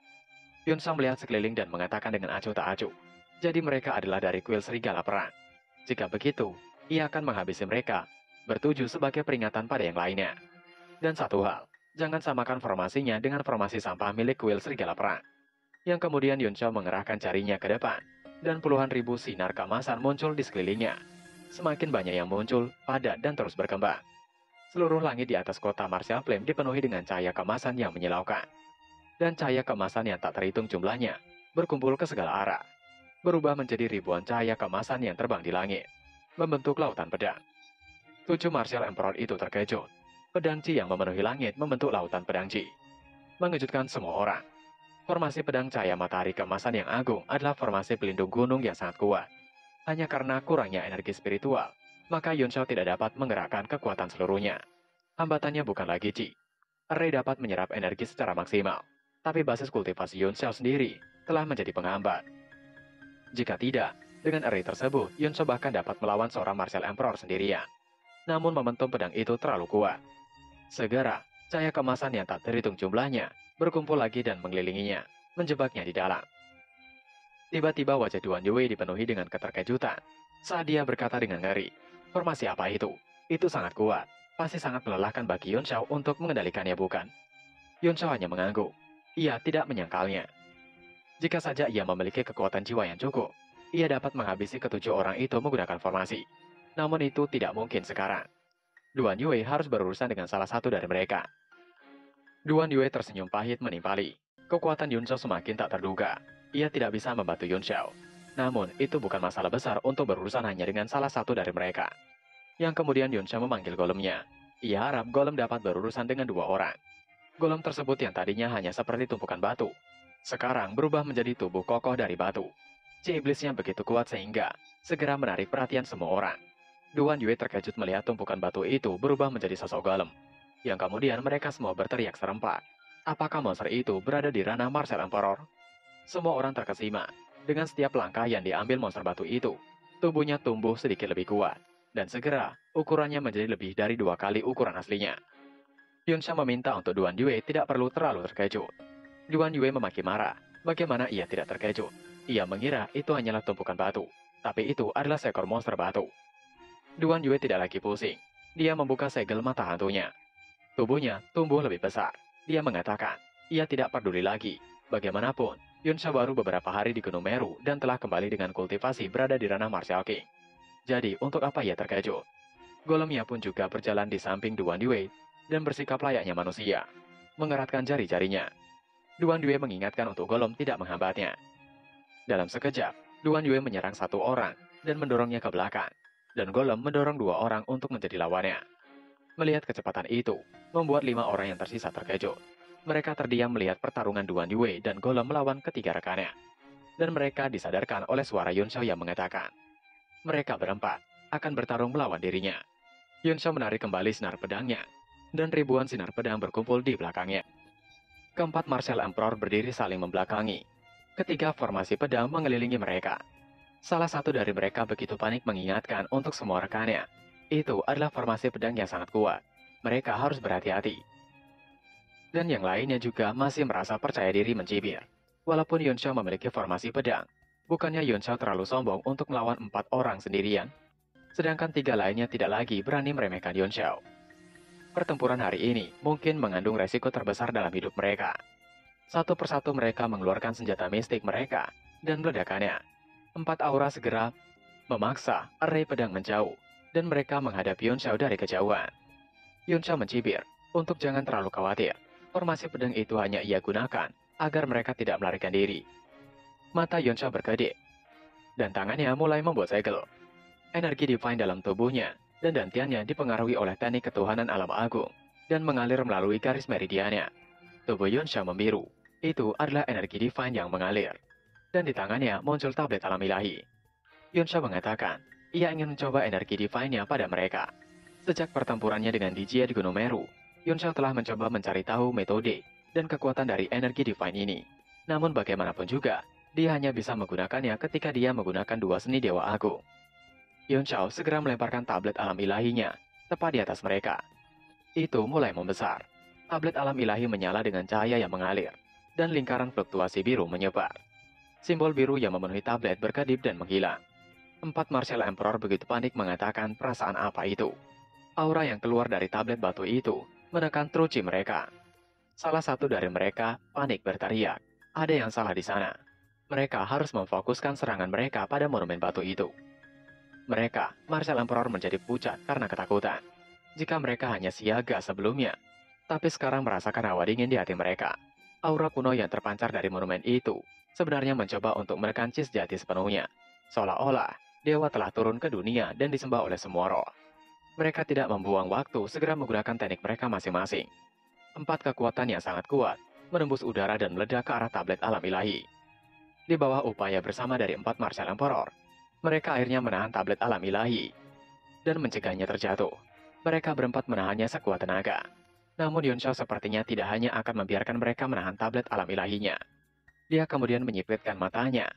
Yunshao melihat sekeliling dan mengatakan dengan acuh tak acuh. Jadi mereka adalah dari kuil serigala perang. Jika begitu, ia akan menghabisi mereka, bertuju sebagai peringatan pada yang lainnya. Dan satu hal, jangan samakan formasinya dengan formasi sampah milik kuil serigala perang. Yang kemudian Yunshao mengerahkan jarinya ke depan, dan puluhan ribu sinar keemasan muncul di sekelilingnya. Semakin banyak yang muncul, padat dan terus berkembang. Seluruh langit di atas kota Martial Flame dipenuhi dengan cahaya keemasan yang menyilaukan. Dan cahaya keemasan yang tak terhitung jumlahnya, berkumpul ke segala arah. Berubah menjadi ribuan cahaya keemasan yang terbang di langit, membentuk lautan pedang. 7 Martial Emperor itu terkejut. Pedang Chi yang memenuhi langit membentuk lautan pedang Chi. Mengejutkan semua orang. Formasi pedang cahaya matahari keemasan yang agung adalah formasi pelindung gunung yang sangat kuat. Hanya karena kurangnya energi spiritual, maka Yunshao tidak dapat menggerakkan kekuatan seluruhnya. Hambatannya bukan lagi Chi. Array dapat menyerap energi secara maksimal, tapi basis kultivasi Yunshao sendiri telah menjadi penghambat. Jika tidak, dengan array tersebut, Yunshao bahkan dapat melawan seorang Martial Emperor sendirian. Namun momentum pedang itu terlalu kuat. Segera, cahaya kemasan yang tak terhitung jumlahnya berkumpul lagi dan mengelilinginya, menjebaknya di dalam. Tiba-tiba wajah Duan Yue dipenuhi dengan keterkejutan saat dia berkata dengan ngeri, formasi apa itu? Itu sangat kuat, pasti sangat melelahkan bagi Yunshao untuk mengendalikannya bukan? Yunshao hanya mengangguk. Ia tidak menyangkalnya. Jika saja ia memiliki kekuatan jiwa yang cukup, ia dapat menghabisi ketujuh orang itu menggunakan formasi. Namun itu tidak mungkin sekarang. Duan Yue harus berurusan dengan salah satu dari mereka. Duan Yue tersenyum pahit menimpali. Kekuatan Yunshao semakin tak terduga. Ia tidak bisa membantu Yunshao. Namun, itu bukan masalah besar untuk berurusan hanya dengan salah satu dari mereka. Yang kemudian Yunshao memanggil golemnya. Ia harap golem dapat berurusan dengan dua orang. Golem tersebut yang tadinya hanya seperti tumpukan batu, sekarang berubah menjadi tubuh kokoh dari batu. Chi iblisnya begitu kuat sehingga segera menarik perhatian semua orang. Duan Yue terkejut melihat tumpukan batu itu berubah menjadi sosok golem. Yang kemudian mereka semua berteriak serempak. Apakah monster itu berada di ranah Martial Emperor? Semua orang terkesima. Dengan setiap langkah yang diambil monster batu itu, tubuhnya tumbuh sedikit lebih kuat. Dan segera, ukurannya menjadi lebih dari 2 kali ukuran aslinya. Yunshao meminta untuk Duan Yue tidak perlu terlalu terkejut. Duan Yue memaki marah. Bagaimana ia tidak terkejut? Ia mengira itu hanyalah tumpukan batu. Tapi itu adalah seekor monster batu. Duan Yue tidak lagi pusing. Dia membuka segel mata hantunya. Tubuhnya tumbuh lebih besar. Dia mengatakan, ia tidak peduli lagi. Bagaimanapun, Yunshao baru beberapa hari di Gunung Meru dan telah kembali dengan kultivasi berada di ranah Martial King. Jadi, untuk apa ia terkejut? Golemnya pun juga berjalan di samping Duan Due dan bersikap layaknya manusia, mengeratkan jari-jarinya. Duan Due mengingatkan untuk Golem tidak menghambatnya. Dalam sekejap, Duan Due menyerang satu orang dan mendorongnya ke belakang, dan Golem mendorong dua orang untuk menjadi lawannya. Melihat kecepatan itu, membuat 5 orang yang tersisa terkejut. Mereka terdiam melihat pertarungan Duan Due dan Golem melawan ketiga rekannya. Dan mereka disadarkan oleh suara Yun Xiao yang mengatakan, mereka berempat akan bertarung melawan dirinya. Yun Xiao menarik kembali sinar pedangnya, dan ribuan sinar pedang berkumpul di belakangnya. Keempat Martial Emperor berdiri saling membelakangi. Ketiga formasi pedang mengelilingi mereka. Salah satu dari mereka begitu panik mengingatkan untuk semua rekannya. Itu adalah formasi pedang yang sangat kuat. Mereka harus berhati-hati. Dan yang lainnya juga masih merasa percaya diri mencibir. Walaupun Yun Xiao memiliki formasi pedang, bukannya Yun Xiao terlalu sombong untuk melawan 4 orang sendirian? Sedangkan 3 lainnya tidak lagi berani meremehkan Yun Xiao. Pertempuran hari ini mungkin mengandung resiko terbesar dalam hidup mereka. Satu persatu mereka mengeluarkan senjata mistik mereka dan meledakannya. 4 aura segera memaksa array pedang menjauh, dan mereka menghadapi Yun Xiao dari kejauhan. Yun Xiao mencibir, untuk jangan terlalu khawatir. Formasi pedang itu hanya ia gunakan agar mereka tidak melarikan diri. Mata Yun Xiao berkedip, dan tangannya mulai membuat segel. Energi divine dalam tubuhnya dan dantiannya dipengaruhi oleh teknik ketuhanan alam agung dan mengalir melalui garis meridiannya. Tubuh Yun Xiao membiru. Itu adalah energi divine yang mengalir. Dan di tangannya muncul tablet alam ilahi. Yun Xiao mengatakan, ia ingin mencoba energi divine-nya pada mereka. Sejak pertempurannya dengan Dijia di Gunung Meru, Yun Xiao telah mencoba mencari tahu metode dan kekuatan dari energi divine ini. Namun bagaimanapun juga, dia hanya bisa menggunakannya ketika dia menggunakan 2 seni Dewa Agung. Yun Xiao segera melemparkan tablet alam ilahinya tepat di atas mereka. Itu mulai membesar. Tablet alam ilahi menyala dengan cahaya yang mengalir, dan lingkaran fluktuasi biru menyebar. Simbol biru yang memenuhi tablet berkedip dan menghilang. 4 Martial Emperor begitu panik mengatakan perasaan apa itu. Aura yang keluar dari tablet batu itu menekan truci mereka. Salah satu dari mereka panik berteriak, ada yang salah di sana. Mereka harus memfokuskan serangan mereka pada monumen batu itu. Mereka, Martial Emperor menjadi pucat karena ketakutan. Jika mereka hanya siaga sebelumnya, tapi sekarang merasakan hawa dingin di hati mereka. Aura kuno yang terpancar dari monumen itu sebenarnya mencoba untuk menekan Cis Jati sepenuhnya. Seolah-olah dewa telah turun ke dunia dan disembah oleh semua roh. Mereka tidak membuang waktu segera menggunakan teknik mereka masing-masing. 4 kekuatan yang sangat kuat menembus udara dan meledak ke arah tablet alam ilahi. Di bawah upaya bersama dari 4 Martial Emperor, mereka akhirnya menahan tablet alam ilahi dan mencegahnya terjatuh. Mereka berempat menahannya sekuat tenaga. Namun Yun Xiao sepertinya tidak hanya akan membiarkan mereka menahan tablet alam ilahinya. Dia kemudian menyipitkan matanya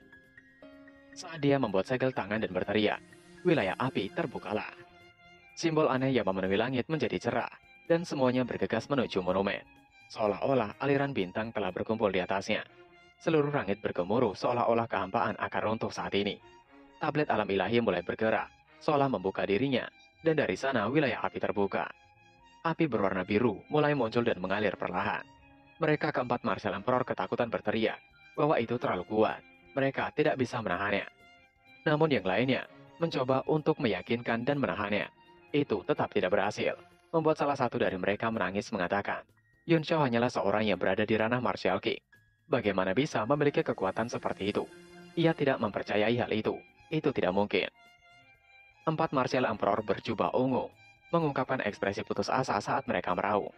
saat dia membuat segel tangan dan berteriak, wilayah api terbukalah. Simbol aneh yang memenuhi langit menjadi cerah, dan semuanya bergegas menuju monumen. Seolah-olah aliran bintang telah berkumpul di atasnya. Seluruh langit bergemuruh seolah-olah kehampaan akan runtuh saat ini. Tablet alam ilahi mulai bergerak, seolah membuka dirinya, dan dari sana wilayah api terbuka. Api berwarna biru mulai muncul dan mengalir perlahan. Mereka keempat Martial Emperor ketakutan berteriak bahwa itu terlalu kuat. Mereka tidak bisa menahannya. Namun yang lainnya mencoba untuk meyakinkan dan menahannya. Itu tetap tidak berhasil. Membuat salah satu dari mereka menangis mengatakan, Yun Xiao hanyalah seorang yang berada di ranah Martial King. Bagaimana bisa memiliki kekuatan seperti itu? Ia tidak mempercayai hal itu. Itu tidak mungkin. 4 Martial Emperor berjubah ungu mengungkapkan ekspresi putus asa saat mereka meraung.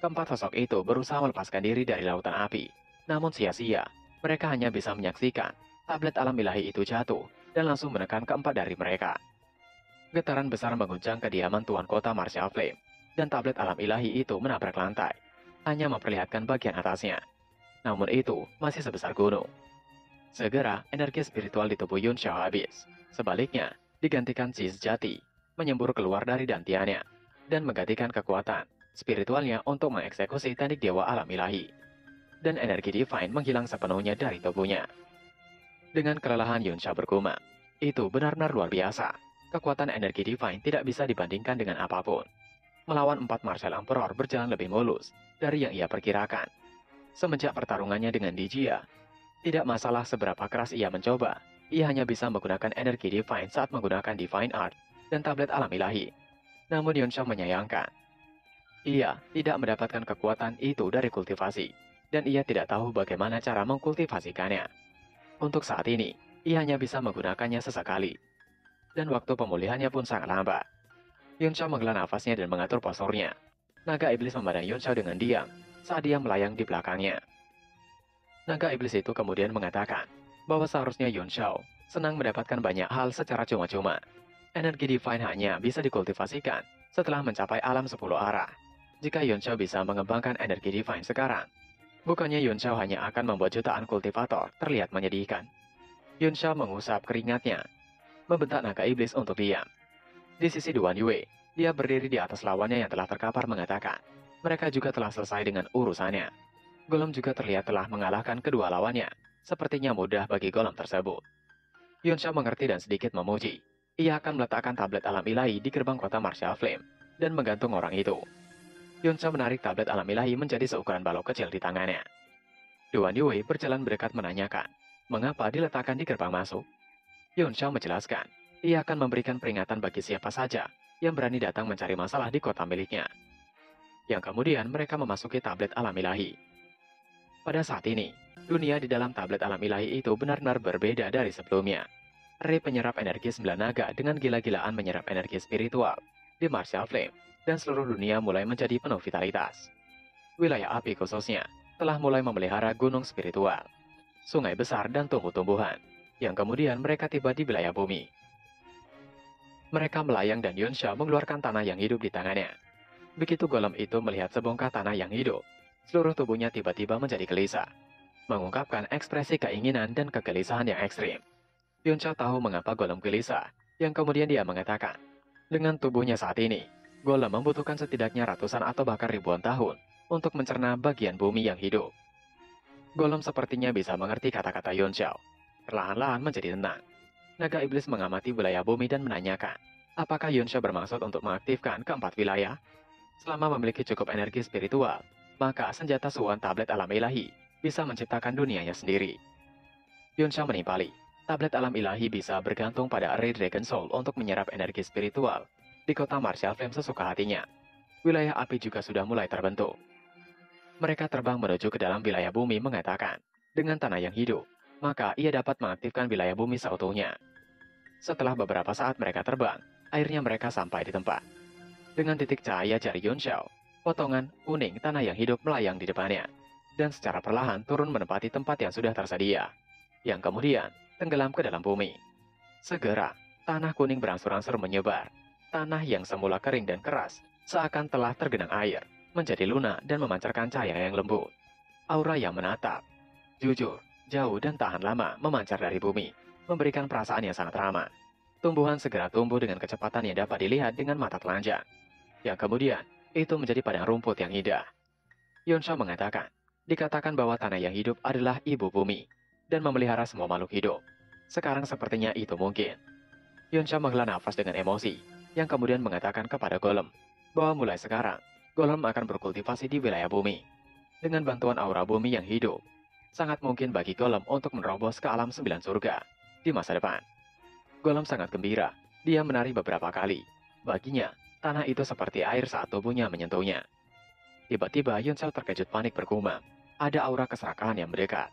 Keempat sosok itu berusaha melepaskan diri dari lautan api. Namun sia-sia. Mereka hanya bisa menyaksikan tablet alam ilahi itu jatuh dan langsung menekan keempat dari mereka. Getaran besar mengguncang kediaman Tuan Kota Martial Flame, dan tablet alam ilahi itu menabrak lantai, hanya memperlihatkan bagian atasnya. Namun itu masih sebesar gunung. Segera, energi spiritual di tubuh Yun Xiao habis. Sebaliknya, digantikan Cis Jati, menyembur keluar dari dantiannya, dan menggantikan kekuatan spiritualnya untuk mengeksekusi teknik dewa alam ilahi. Dan energi divine menghilang sepenuhnya dari tubuhnya. Dengan kelelahan Yun Xiao bergumam, itu benar-benar luar biasa. Kekuatan energi divine tidak bisa dibandingkan dengan apapun. Melawan 4 Martial Emperor berjalan lebih mulus dari yang ia perkirakan. Semenjak pertarungannya dengan Dijia, tidak masalah seberapa keras ia mencoba, ia hanya bisa menggunakan energi Divine saat menggunakan Divine Art dan tablet alam ilahi. Namun Yunxiao menyayangkan, ia tidak mendapatkan kekuatan itu dari kultivasi, dan ia tidak tahu bagaimana cara mengkultivasikannya. Untuk saat ini, ia hanya bisa menggunakannya sesekali, dan waktu pemulihannya pun sangat lambat. Yunxiao menghela nafasnya dan mengatur posturnya. Naga iblis memandang Yunxiao dengan diam saat dia melayang di belakangnya. Naga iblis itu kemudian mengatakan bahwa seharusnya Yunxiao senang mendapatkan banyak hal secara cuma-cuma. Energi Divine hanya bisa dikultivasikan setelah mencapai alam 10 arah. Jika Yunxiao bisa mengembangkan energi Divine sekarang, bukannya Yunxiao hanya akan membuat jutaan kultivator terlihat menyedihkan. Yunxiao mengusap keringatnya, membentak naga iblis untuk diam. Di sisi Duan Yue, dia berdiri di atas lawannya yang telah terkapar mengatakan, mereka juga telah selesai dengan urusannya. Golem juga terlihat telah mengalahkan kedua lawannya, sepertinya mudah bagi golem tersebut. Yunxiao mengerti dan sedikit memuji. Ia akan meletakkan tablet alam ilahi di gerbang kota Martial Flame dan menggantung orang itu. Yunxiao menarik tablet alam ilahi menjadi seukuran balok kecil di tangannya. Duan Yue berjalan berdekat menanyakan, mengapa diletakkan di gerbang masuk? Yunxiao menjelaskan, ia akan memberikan peringatan bagi siapa saja yang berani datang mencari masalah di kota miliknya. Yang kemudian mereka memasuki tablet alam ilahi. Pada saat ini, dunia di dalam tablet alam ilahi itu benar-benar berbeda dari sebelumnya. Ray penyerap energi 9 naga dengan gila-gilaan menyerap energi spiritual di Martial Flame, dan seluruh dunia mulai menjadi penuh vitalitas. Wilayah api khususnya telah mulai memelihara gunung spiritual, sungai besar dan tumbuh-tumbuhan, yang kemudian mereka tiba di wilayah bumi. Mereka melayang dan Yunxiao mengeluarkan tanah yang hidup di tangannya. Begitu golem itu melihat sebongkah tanah yang hidup, seluruh tubuhnya tiba-tiba menjadi gelisah, mengungkapkan ekspresi keinginan dan kegelisahan yang ekstrim. Yunxiao tahu mengapa golem gelisah, yang kemudian dia mengatakan, dengan tubuhnya saat ini, golem membutuhkan setidaknya ratusan atau bahkan ribuan tahun untuk mencerna bagian bumi yang hidup. Golem sepertinya bisa mengerti kata-kata Yunxiao. Perlahan-lahan menjadi tenang. Naga iblis mengamati wilayah bumi dan menanyakan, apakah Yunxiao bermaksud untuk mengaktifkan keempat wilayah? Selama memiliki cukup energi spiritual, maka senjata suan tablet alam ilahi bisa menciptakan dunianya sendiri. Yunxiao menimpali, tablet alam ilahi bisa bergantung pada Ray Dragon Soul untuk menyerap energi spiritual di kota Martial Flame sesuka hatinya. Wilayah api juga sudah mulai terbentuk. Mereka terbang menuju ke dalam wilayah bumi mengatakan, dengan tanah yang hidup, maka ia dapat mengaktifkan wilayah bumi seutuhnya. Setelah beberapa saat mereka terbang, akhirnya mereka sampai di tempat. Dengan titik cahaya jari Yunxiao, potongan kuning tanah yang hidup melayang di depannya, dan secara perlahan turun menempati tempat yang sudah tersedia, yang kemudian tenggelam ke dalam bumi. Segera, tanah kuning berangsur-angsur menyebar. Tanah yang semula kering dan keras, seakan telah tergenang air, menjadi lunak dan memancarkan cahaya yang lembut. Aura yang menatap, jujur, jauh dan tahan lama memancar dari bumi, memberikan perasaan yang sangat ramah. Tumbuhan segera tumbuh dengan kecepatan yang dapat dilihat dengan mata telanjang. Yang kemudian, itu menjadi padang rumput yang indah. Yunxiao mengatakan, dikatakan bahwa tanah yang hidup adalah ibu bumi, dan memelihara semua makhluk hidup. Sekarang sepertinya itu mungkin. Yunxiao menghela nafas dengan emosi, yang kemudian mengatakan kepada golem, bahwa mulai sekarang, golem akan berkultivasi di wilayah bumi. Dengan bantuan aura bumi yang hidup, sangat mungkin bagi golem untuk menerobos ke alam 9 surga di masa depan. Golem sangat gembira, dia menari beberapa kali. Baginya, tanah itu seperti air saat tubuhnya menyentuhnya. Tiba-tiba Yunxiao terkejut panik bergumam, ada aura keserakahan yang mendekat.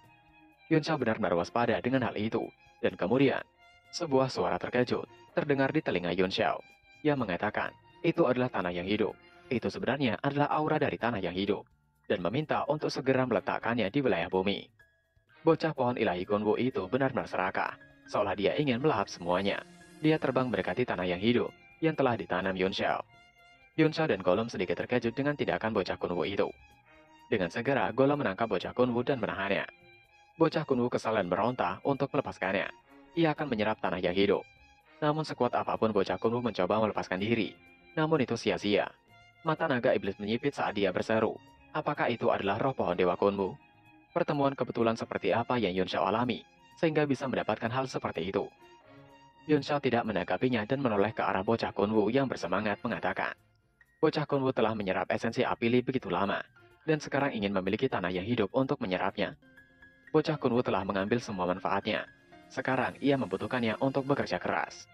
Yunxiao benar-benar waspada dengan hal itu, dan kemudian, sebuah suara terkejut terdengar di telinga Yunxiao, yang mengatakan, itu adalah tanah yang hidup. Itu sebenarnya adalah aura dari tanah yang hidup, dan meminta untuk segera meletakkannya di wilayah bumi. Bocah pohon ilahi Kunwu itu benar-benar serakah, seolah dia ingin melahap semuanya. Dia terbang mendekati tanah yang hidup, yang telah ditanam Yunxiao. Yunxiao dan Golem sedikit terkejut dengan tindakan bocah Kunwu itu. Dengan segera, Golem menangkap bocah Kunwu dan menahannya. Bocah Kunwu kesal dan meronta untuk melepaskannya. Ia akan menyerap tanah yang hidup. Namun sekuat apapun bocah Kunwu mencoba melepaskan diri, namun itu sia-sia. Mata naga iblis menyipit saat dia berseru, apakah itu adalah roh pohon Dewa Kunwu? Pertemuan kebetulan seperti apa yang Yunxiao alami, sehingga bisa mendapatkan hal seperti itu? Yunxiao tidak menanggapinya dan menoleh ke arah bocah Kunwu yang bersemangat mengatakan, bocah Kunwu telah menyerap esensi api li begitu lama, dan sekarang ingin memiliki tanah yang hidup untuk menyerapnya. Bocah Kunwu telah mengambil semua manfaatnya. Sekarang ia membutuhkannya untuk bekerja keras.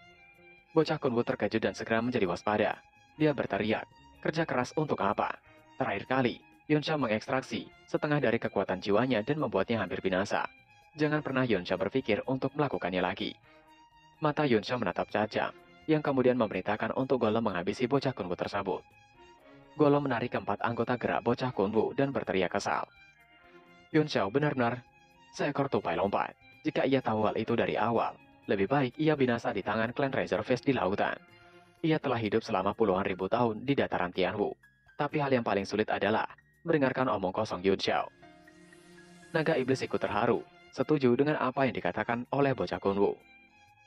Bocah Kunwu terkejut dan segera menjadi waspada. Dia berteriak, kerja keras untuk apa? Terakhir kali, Yonsha mengekstraksi setengah dari kekuatan jiwanya dan membuatnya hampir binasa. Jangan pernah Yonsha berpikir untuk melakukannya lagi. Mata Yonsha menatap tajam, yang kemudian memerintahkan untuk Golem menghabisi bocah Kunwu tersebut. Golem menarik keempat anggota gerak bocah Kunwu dan berteriak kesal. Yonsha benar-benar seekor tupai lompat. Jika ia tahu hal itu dari awal, lebih baik ia binasa di tangan klan Razorface di lautan. Ia telah hidup selama puluhan ribu tahun di dataran Tianwu. Tapi hal yang paling sulit adalah mendengarkan omong kosong Yun Xiao. Naga iblis ikut terharu, setuju dengan apa yang dikatakan oleh bocah Kunwu.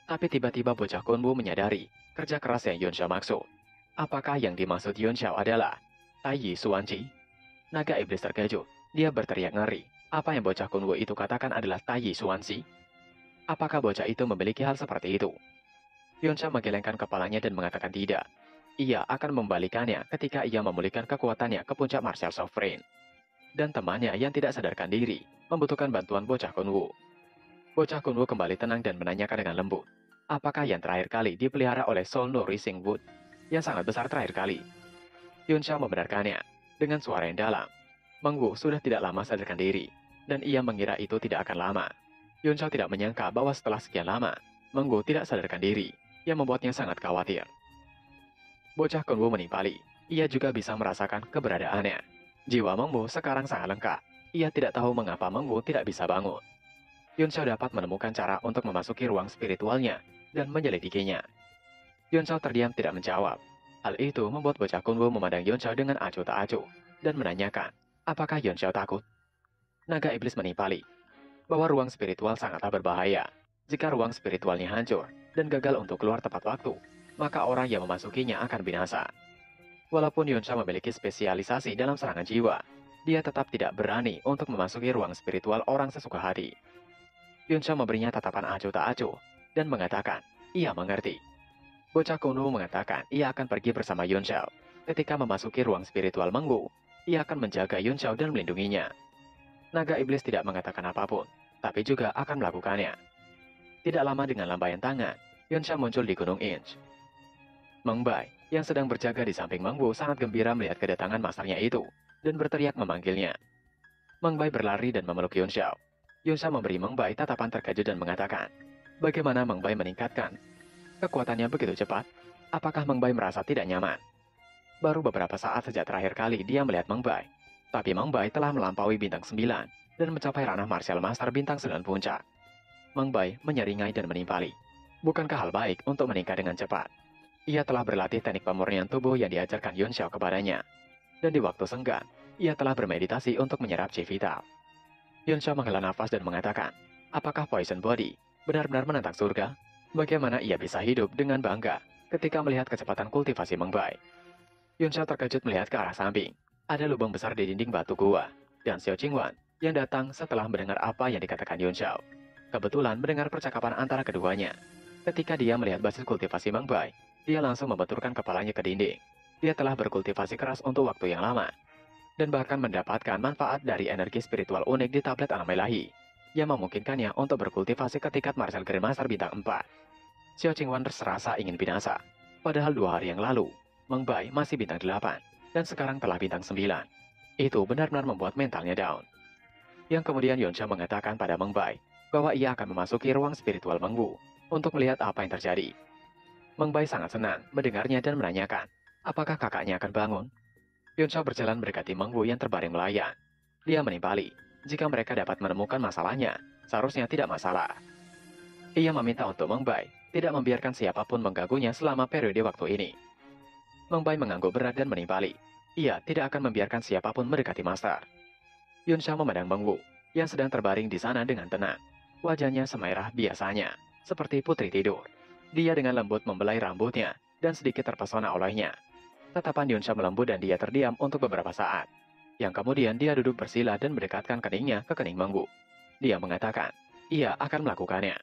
Tapi tiba-tiba bocah Kunwu menyadari kerja keras yang Yun Xiao maksud. Apakah yang dimaksud Yun Xiao adalah Taiyi Xuanqi? Naga iblis terkejut. Dia berteriak ngeri. Apa yang bocah Kunwu itu katakan adalah Taiyi Xuanqi? Apakah bocah itu memiliki hal seperti itu? Yonsha menggelengkan kepalanya dan mengatakan tidak. Ia akan membalikannya ketika ia memulihkan kekuatannya ke puncak martial sovereign. Dan temannya yang tidak sadarkan diri membutuhkan bantuan bocah Kunwu. Bocah Kunwu kembali tenang dan menanyakan dengan lembut. Apakah yang terakhir kali dipelihara oleh Soul Nourishing Wood? Yang sangat besar terakhir kali. Yonsha membenarkannya dengan suara yang dalam. Mengwu sudah tidak lama sadarkan diri, dan ia mengira itu tidak akan lama. Yonsha tidak menyangka bahwa setelah sekian lama, Mengwu tidak sadarkan diri, yang membuatnya sangat khawatir. Bocah Kunwu menimpali, ia juga bisa merasakan keberadaannya. Jiwa Mengwu sekarang sangat lengkap, ia tidak tahu mengapa Mengwu tidak bisa bangun. Yonsha dapat menemukan cara untuk memasuki ruang spiritualnya, dan menyelidikinya. Yonsha terdiam tidak menjawab. Hal itu membuat bocah Kunwu memandang Yonsha dengan acuh tak acuh, dan menanyakan, apakah Yonsha takut? Naga iblis menimpali bahwa ruang spiritual sangatlah berbahaya. Jika ruang spiritualnya hancur dan gagal untuk keluar tepat waktu, maka orang yang memasukinya akan binasa. Walaupun Yonsha memiliki spesialisasi dalam serangan jiwa, dia tetap tidak berani untuk memasuki ruang spiritual orang sesuka hati. Yonsha memberinya tatapan acuh tak acuh dan mengatakan, ia mengerti. Bocah Kunwu mengatakan ia akan pergi bersama Yonsha. Ketika memasuki ruang spiritual Mengwu, ia akan menjaga Yonsha dan melindunginya. Naga iblis tidak mengatakan apapun, tapi juga akan melakukannya. Tidak lama dengan lambaian tangan, Yonsha muncul di Gunung Inch. Meng Bai, yang sedang berjaga di samping Mengwu, sangat gembira melihat kedatangan masternya itu, dan berteriak memanggilnya. Meng Bai berlari dan memeluk Yonsha. Yonsha memberi Meng Bai tatapan terkejut dan mengatakan, bagaimana Meng Bai meningkatkan kekuatannya begitu cepat? Apakah Meng Bai merasa tidak nyaman? Baru beberapa saat sejak terakhir kali dia melihat Meng Bai, tapi Meng Bai telah melampaui bintang 9 dan mencapai ranah martial master bintang 9 puncak. Meng Bai menyeringai dan menimpali. Bukankah hal baik untuk meningkat dengan cepat? Ia telah berlatih teknik pemurnian tubuh yang diajarkan Yun Xiao kepadanya. Dan di waktu senggang, ia telah bermeditasi untuk menyerap chi vital. Yun Xiao menghela nafas dan mengatakan, apakah Poison Body benar-benar menantang surga? Bagaimana ia bisa hidup dengan bangga ketika melihat kecepatan kultivasi Meng Bai? Yun Xiao terkejut melihat ke arah samping. Ada lubang besar di dinding batu gua, dan Xiao Qingwan yang datang setelah mendengar apa yang dikatakan Yun Xiao. Kebetulan mendengar percakapan antara keduanya. Ketika dia melihat basis kultivasi Meng Bai, dia langsung membenturkan kepalanya ke dinding. Dia telah berkultivasi keras untuk waktu yang lama, dan bahkan mendapatkan manfaat dari energi spiritual unik di tablet alam ilahi, yang memungkinkannya untuk berkultivasi ke tingkat martial grandmaster bintang 4. Xiao Qingwan serasa ingin binasa. Padahal 2 hari yang lalu, Meng Bai masih bintang 8, dan sekarang telah bintang 9. Itu benar-benar membuat mentalnya down. Yang kemudian Yonsha mengatakan pada Meng Bai bahwa ia akan memasuki ruang spiritual Mengwu untuk melihat apa yang terjadi. Meng Bai sangat senang mendengarnya dan menanyakan, apakah kakaknya akan bangun? Yonsha berjalan mendekati Mengwu yang terbaring melayang. Dia menimpali, jika mereka dapat menemukan masalahnya, seharusnya tidak masalah. Ia meminta untuk Meng Bai tidak membiarkan siapapun mengganggunya selama periode waktu ini. Meng Bai mengangguk berat dan menimpali. Ia tidak akan membiarkan siapapun mendekati master. Yonsha memandang Mengwu yang sedang terbaring di sana dengan tenang. Wajahnya semerah biasanya, seperti putri tidur. Dia dengan lembut membelai rambutnya dan sedikit terpesona olehnya. Tatapan Yonsha melembut dan dia terdiam untuk beberapa saat. Yang kemudian dia duduk bersila dan mendekatkan keningnya ke kening Mengwu. Dia mengatakan, ia akan melakukannya.